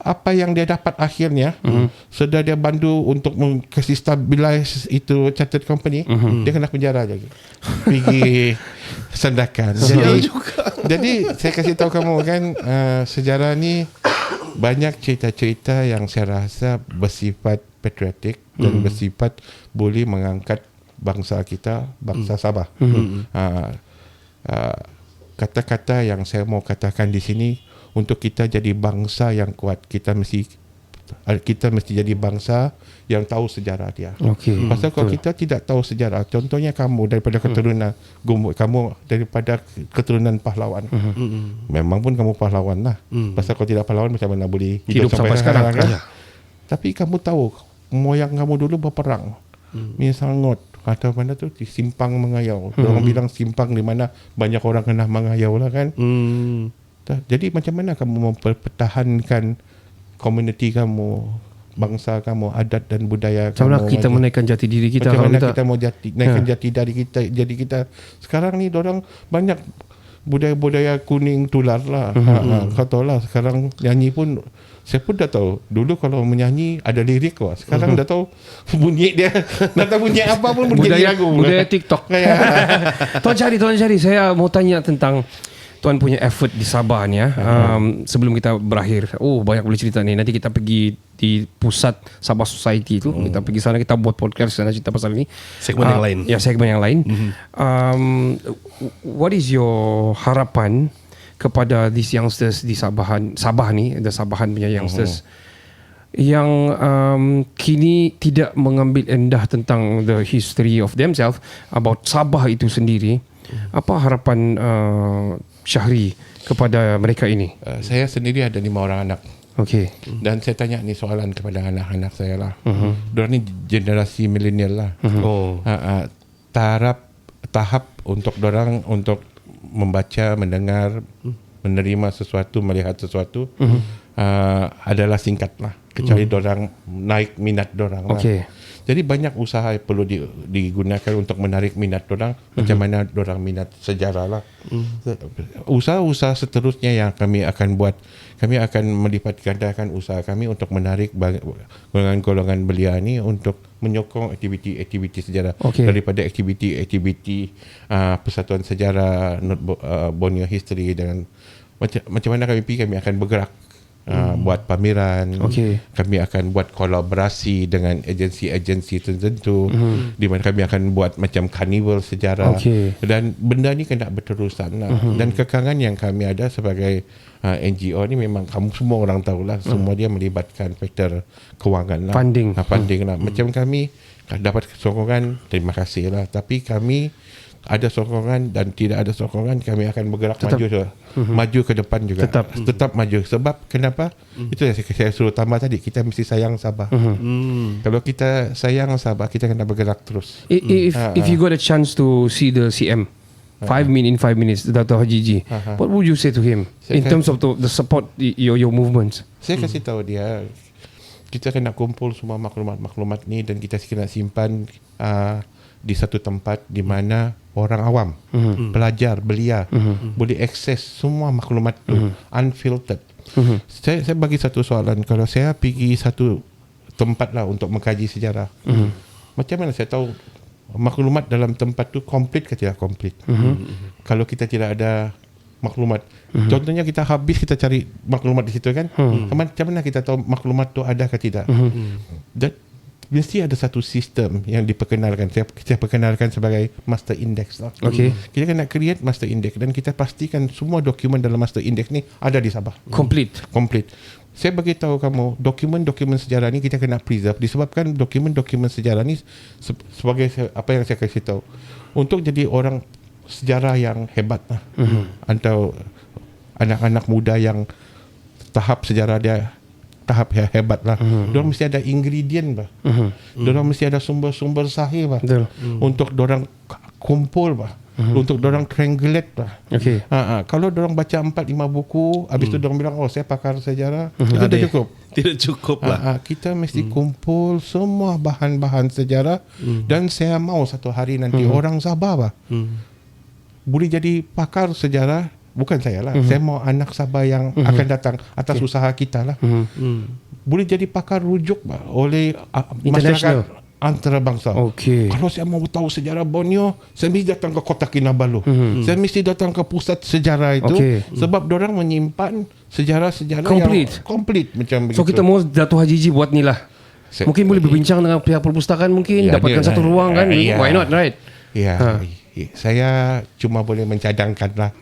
Speaker 5: apa yang dia dapat akhirnya? Sudah dia bantu untuk kasih stabilize itu Chartered Company, dia kena penjara lagi. Pergi Sendakan. Jadi saya kasih tahu kamu kan, sejarah ni banyak cerita-cerita yang saya rasa bersifat patriotik dan bersifat boleh mengangkat bangsa kita, bangsa Sabah. Kata-kata yang saya mau katakan di sini, untuk kita jadi bangsa yang kuat, kita mesti kita mesti jadi bangsa yang tahu sejarah dia.
Speaker 1: Okey.
Speaker 5: Pasal kalau kita tidak tahu sejarah, contohnya kamu daripada keturunan kamu daripada keturunan pahlawan. Memang pun kamu pahlawan lah. Pasal kalau tidak pahlawan macam mana boleh
Speaker 1: Hidup sampai sekarang,
Speaker 5: kan?
Speaker 1: ya.
Speaker 5: Tapi kamu tahu moyang kamu dulu berperang. Misalnya atau mana tu di Simpang Mengayau. Orang bilang Simpang di mana banyak orang kena mengayau lah kan. Jadi macam mana kamu mempertahankan komuniti kamu, bangsa kamu, adat dan budaya
Speaker 1: Macam mana
Speaker 5: kamu?
Speaker 1: kita menaikkan jati diri kita?
Speaker 5: Macam
Speaker 1: kalau
Speaker 5: mana kita mau naikkan jati diri kita? Jadi kita sekarang ni dorang banyak budaya-budaya kuning tular lah. Kau tahu lah sekarang nyanyi pun saya pun dah tahu. Dulu kalau menyanyi ada lirik wah. Sekarang dah tahu bunyi dia. Dah tahu bunyi apa pun bunyi lagu.
Speaker 1: Budaya TikTok. Tuan Syahri, saya mau tanya tentang Tuan punya effort di Sabah ni ya. Sebelum kita berakhir. Banyak boleh cerita ni. Nanti kita pergi di pusat Sabah Society tu. Kita pergi sana, kita buat podcast sana cerita pasal ni.
Speaker 2: Segmen yang lain.
Speaker 1: Ya, segmen yang lain. What is your harapan kepada these youngsters di Sabah ni, the Sabahan punya youngsters yang kini tidak mengambil endah tentang the history of themselves, about Sabah itu sendiri. Apa harapan Syahri kepada mereka ini?
Speaker 5: Saya sendiri ada 5 orang anak.
Speaker 1: Okey.
Speaker 5: Dan saya tanya ni soalan kepada anak-anak saya lah. Diorang ni generasi milenial lah. Tahap untuk dorang untuk membaca, mendengar, menerima sesuatu, melihat sesuatu adalah singkat lah. Kecuali dorang naik minat dorang lah.
Speaker 1: Okey.
Speaker 5: Jadi banyak usaha yang perlu digunakan untuk menarik minat dorang. Macam mana dorang minat sejarah lah. Usaha-usaha seterusnya yang kami akan buat, kami akan melipat gandakan usaha kami untuk menarik golongan-golongan belia ni untuk menyokong aktiviti-aktiviti sejarah. Daripada aktiviti-aktiviti Persatuan Sejarah Borneo History dengan macam mana kami akan bergerak. Buat pameran, kami akan buat kolaborasi dengan agensi-agensi tertentu, di mana kami akan buat macam karnival sejarah, dan benda ni kena berterusan lah. Dan kekangan yang kami ada sebagai NGO ni memang kamu semua orang tahulah, semua dia melibatkan faktor kewangan lah, funding lah. Macam kami dapat sokongan, terima kasih lah, tapi kami ada sokongan dan tidak ada sokongan, kami akan bergerak maju ke depan juga. Tetap maju. Sebab kenapa? Itu yang saya suruh tambah tadi, kita mesti sayang Sabah. Kalau kita sayang Sabah, kita kena bergerak terus.
Speaker 1: If you got a chance to see the CM 5 minutes, Dato' Haji G, what would you say to him in terms of the support your movements?
Speaker 5: Saya kasih tahu dia, kita kena kumpul semua maklumat-maklumat ni dan kita kena simpan di satu tempat di mana orang awam, pelajar, belia boleh akses semua maklumat tu unfiltered. Saya bagi satu soalan, kalau saya pergi satu tempat lah untuk mengkaji sejarah, macam mana saya tahu maklumat dalam tempat tu komplit ke tidak komplit? Kalau kita tidak ada maklumat, contohnya kita cari maklumat di situ kan, macam mana kita tahu maklumat tu ada ke tidak? Dan mesti ada satu sistem yang diperkenalkan. Kita perkenalkan sebagai master index lah. Kita kena create master index dan kita pastikan semua dokumen dalam master index ni ada di Sabah.
Speaker 1: Complete.
Speaker 5: Saya bagi tahu kamu, dokumen-dokumen sejarah ni kita kena preserve, disebabkan dokumen-dokumen sejarah ni sebagai apa yang saya kasih tahu, untuk jadi orang sejarah yang hebat lah. Atau anak-anak muda yang tahap sejarah dia tahap hebat lah. Diorang mesti ada ingredient bah. Diorang mesti ada sumber-sumber sahih bah. Untuk diorang kumpul bah. Untuk diorang triangulate bah. Kalau diorang baca 4-5 buku, habis tu diorang bilang, saya pakar sejarah, itu dah cukup.
Speaker 2: Tidak cukup lah.
Speaker 5: Kita mesti kumpul semua bahan-bahan sejarah, dan saya mau satu hari nanti orang Sabah bah boleh jadi pakar sejarah. Bukan saya lah, saya mau anak Sabah yang akan datang atas usaha kita lah, boleh jadi pakar rujuk oleh masyarakat antarabangsa. Kalau saya mau tahu sejarah Borneo, saya mesti datang ke Kota Kinabalu, saya mesti datang ke pusat sejarah itu, sebab dorang menyimpan sejarah-sejarah yang komplit macam begitu.
Speaker 1: So kita mau Dato' Haji G buat ni lah. Mungkin boleh berbincang dengan pihak perpustakaan, mungkin dapatkan satu ruang kan. Why not, right?
Speaker 5: Saya cuma boleh mencadangkan lah.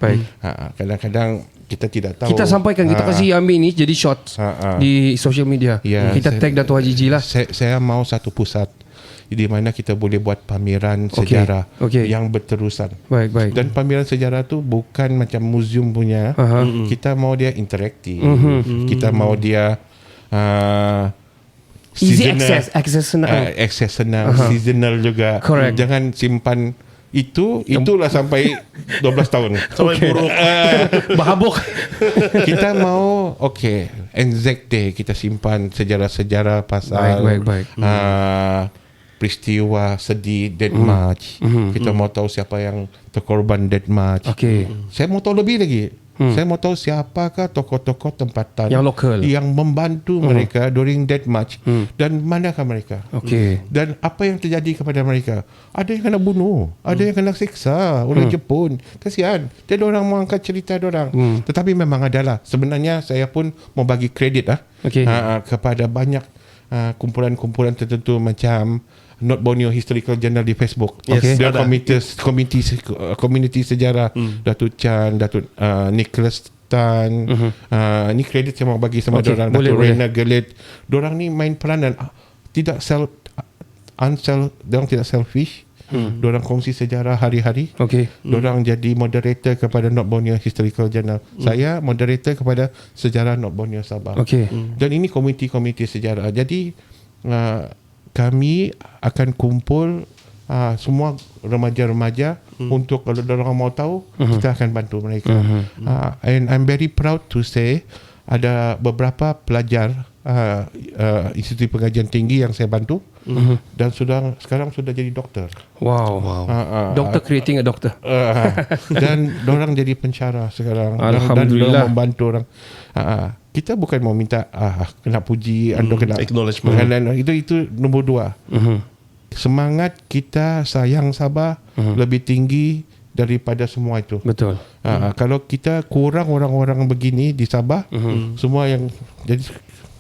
Speaker 5: Kadang-kadang kita tidak tahu.
Speaker 1: Kita sampaikan, kita kasih ambil ni jadi shots di social media.
Speaker 5: Ya,
Speaker 1: Kita tag Dato' Haji Ji lah.
Speaker 5: Saya mau satu pusat di mana kita boleh buat pameran sejarah yang berterusan.
Speaker 1: Baik.
Speaker 5: Dan pameran sejarah tu bukan macam museum punya. Kita mau dia interaktif. Kita mau dia
Speaker 1: Easy
Speaker 5: seasonal,
Speaker 1: access senang.
Speaker 5: access senang, seasonal juga.
Speaker 1: Correct.
Speaker 5: Jangan simpan itulah sampai 12 tahun.
Speaker 2: Sampai buruk.
Speaker 1: Berhabuk.
Speaker 5: Kita mau Anzac Day kita simpan sejarah-sejarah pasal
Speaker 1: Baik.
Speaker 5: peristiwa sedih Dead March. Kita mau tahu siapa yang terkorban Dead March. Saya mau tahu lebih lagi. Saya mau tahu siapakah tokoh-tokoh tempatan
Speaker 1: yang lokal
Speaker 5: yang membantu mereka during Dead March dan manakah mereka. Dan apa yang terjadi kepada mereka. Ada yang kena bunuh, ada yang kena siksa oleh Jepun. Kasihan. Jadi orang mau angkat cerita orang. Tetapi memang adalah. Sebenarnya saya pun mau bagi kredit kepada banyak kumpulan-kumpulan tertentu macam Not Borneo Historical Journal di Facebook. Dia community sejarah. Datuk Chan, Datuk Nicholas Tan. Ni kredit saya mau bagi sama diorang. Datuk Rena Gelit. Diorang ni main peranan. Diorang tidak selfish. Diorang kongsi sejarah hari-hari. Diorang jadi moderator kepada Not Borneo Historical Journal. Saya moderator kepada sejarah Not Borneo Sabah. Dan ini komiti-komiti sejarah. Jadi kami akan kumpul semua remaja-remaja untuk kalau orang mau tahu kita akan bantu mereka. And I'm very proud to say ada beberapa pelajar Institut Pengajian Tinggi yang saya bantu dan sekarang sudah jadi doktor. Doktor creating a doctor. Dan orang jadi pensyarah sekarang.
Speaker 1: Alhamdulillah.
Speaker 5: Dan membantu orang. Kita bukan mau minta kena puji atau kena
Speaker 2: acknowledgement.
Speaker 5: Itu nombor 2. Semangat kita sayang Sabah lebih tinggi daripada semua itu.
Speaker 1: Betul.
Speaker 5: Kalau kita kurang orang-orang begini di Sabah, semua yang jadi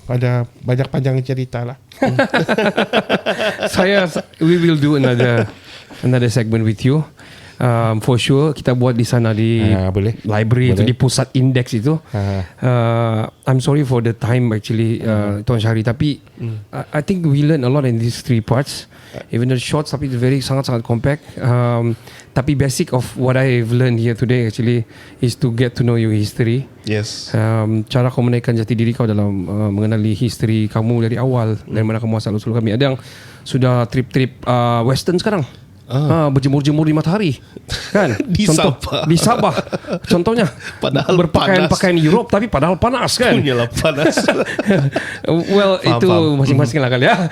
Speaker 5: ada banyak panjang cerita lah.
Speaker 1: We will do another segment with you. For sure kita buat di sana di library itu, di pusat indeks itu. I'm sorry for the time actually, Tuan Syahri, tapi I think we learn a lot in these 3 parts. Even the short tapi sangat-sangat compact. Tapi basic of what I've learned here today actually is to get to know your history.
Speaker 2: Yes.
Speaker 1: Cara kau menaikkan jati diri kau dalam mengenali history kamu dari awal, dari mana kamu asal usul kami. Ada yang sudah trip-trip western sekarang. Berjemur-jemur di matahari kan.
Speaker 2: Di Sabah.
Speaker 1: Di Sabah contohnya.
Speaker 2: Padahal
Speaker 1: berpakaian Europe tapi padahal panas kan.
Speaker 2: Punyalah panas.
Speaker 1: Well, itu masing-masing lah kali ya.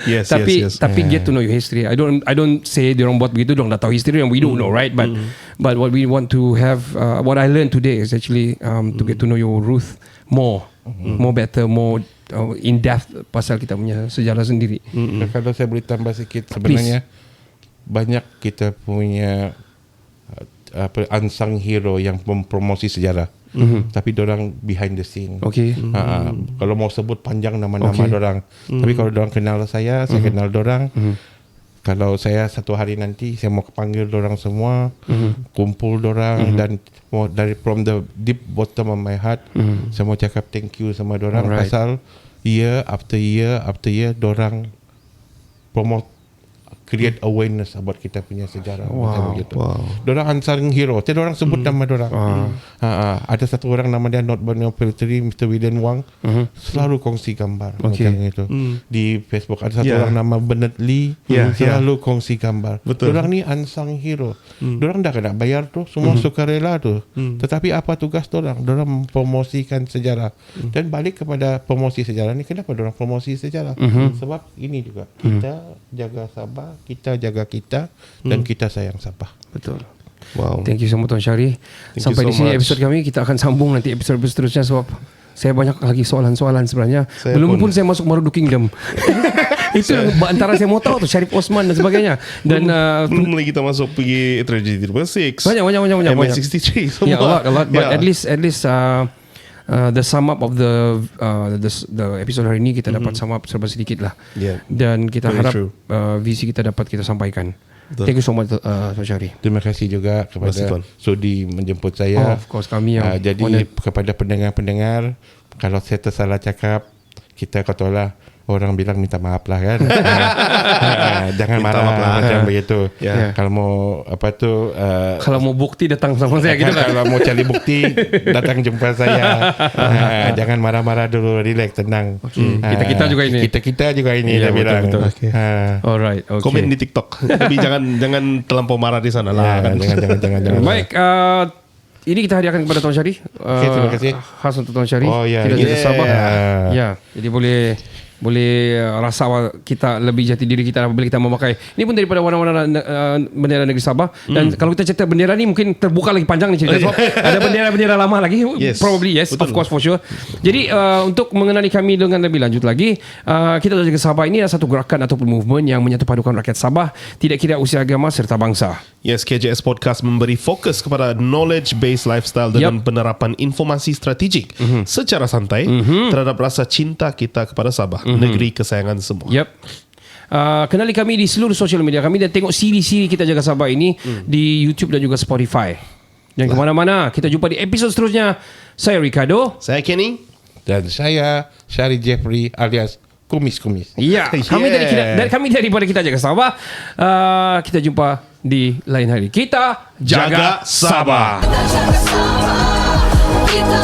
Speaker 1: Tapi get to know your history. I don't say diorang buat begitu diorang dah tahu history and we don't know, right? But what we want to have, what I learned today is actually to get to know your Ruth more better, more in depth pasal kita punya sejarah sendiri.
Speaker 5: Kalau saya boleh tambah sikit, sebenarnya banyak kita punya unsung hero yang mempromosi sejarah. Tapi diorang behind the scene. Kalau mau sebut panjang nama-nama diorang. Tapi kalau diorang kenal saya kenal diorang. Kalau saya satu hari nanti saya mau panggil diorang semua, kumpul diorang dan mau from the deep bottom of my heart, saya mau cakap thank you sama diorang pasal year after year diorang promote, create awareness about kita punya sejarah. Macam gitu. Diorang unsung hero. Tiada orang sebut nama diorang. Ada satu orang nama dia Not Borneo Military, Mr. William Wang, selalu kongsi gambar macam itu di Facebook. Ada satu orang nama Bernard Lee, selalu kongsi gambar. Diorang ni unsung hero. Diorang dah kena bayar tu, semua sukarela tu. Tetapi apa tugas diorang? Diorang mempromosikan sejarah. Dan balik kepada promosi sejarah ni, kenapa diorang promosi sejarah? Sebab ini juga, kita jaga Sabah, kita jaga kita, dan kita sayang Sabah.
Speaker 1: Betul. Thank you so much Tuan Syahri. Sampai di sini episod kami. Kita akan sambung nanti episod seterusnya sebab saya banyak lagi soalan-soalan sebenarnya. Belum pun saya masuk Marudu Kingdom. Itu antara saya mau tahu tu Syarif Osman dan sebagainya. Dan
Speaker 2: belum lagi kita masuk pergi Tragedy 6.
Speaker 1: Banyak.
Speaker 2: MI63 semua.
Speaker 1: Yeah, a lot. But at least the sum up of the episode hari ini kita dapat sum up serba sedikit lah. Dan kita harap visi kita dapat kita sampaikan. Thank you so much Tuan Syahri.
Speaker 5: Terima kasih juga
Speaker 2: kasih,
Speaker 5: kepada
Speaker 2: Tuan.
Speaker 5: Sudi menjemput
Speaker 1: Oh,
Speaker 5: saya.
Speaker 1: of course kami yang
Speaker 5: Jadi
Speaker 1: honored.
Speaker 5: kepada pendengar-pendengar, kalau saya tersalah cakap, kita katalah orang bilang minta maaf lah kan. Jangan
Speaker 2: Minta
Speaker 5: marah
Speaker 2: maaf lah.
Speaker 5: macam begitu.
Speaker 2: Ya.
Speaker 5: Kalau mau apa tu
Speaker 1: Kalau mau bukti datang sama saya gitu kan.
Speaker 5: kalau mau cari bukti datang jumpa saya. Jangan marah-marah dulu, relax, tenang.
Speaker 1: Kita-kita juga ini.
Speaker 5: Kita juga ini
Speaker 1: Iya,
Speaker 5: dia
Speaker 1: betul,
Speaker 5: bilang.
Speaker 1: betul.
Speaker 2: Okay.
Speaker 1: Alright, okay.
Speaker 2: Komen di TikTok. Tapi jangan terlampau marah di sana lah. Kan?
Speaker 5: Jangan.
Speaker 1: Baik, ini kita hadiahkan kepada Tuan Syahri.
Speaker 5: terima kasih.
Speaker 1: Khas untuk Tuan Syahri.
Speaker 5: Oh, ya.
Speaker 1: Kita jaga
Speaker 2: Yeah.
Speaker 1: Sabah. Ya, jadi boleh rasa kita lebih jati diri kita apabila kita memakai. Ini pun daripada warna-warna bendera negeri Sabah. Dan kalau kita cerita bendera ni mungkin terbuka lagi panjang ni cerita. Sebab ada bendera-bendera lama lagi.
Speaker 2: Yes.
Speaker 1: Probably yes,
Speaker 2: Betul.
Speaker 1: of course for sure. Jadi untuk mengenali kami dengan lebih lanjut lagi, kita jaga Sabah ini adalah satu gerakan ataupun movement yang menyatu padukan rakyat Sabah, tidak kira usia agama serta bangsa.
Speaker 2: Yes, KJS Podcast memberi fokus kepada knowledge-based lifestyle dengan penerapan informasi strategik secara santai terhadap rasa cinta kita kepada Sabah, negeri kesayangan semua.
Speaker 1: Yep. Kenali kami di seluruh social media kami dan tengok siri-siri kita jaga Sabah ini di YouTube dan juga Spotify. Jangan ke mana-mana. Kita jumpa di episod seterusnya. Saya Ricardo.
Speaker 2: Saya Kenny.
Speaker 5: Dan saya Syahri Jeffrey alias Kumis-Kumis.
Speaker 1: Ya, kami daripada kita jaga Sabah. Kita jumpa di lain hari. Kita jaga
Speaker 2: Jaga Sabah.
Speaker 1: Sabah.
Speaker 3: Kita jaga sama, kita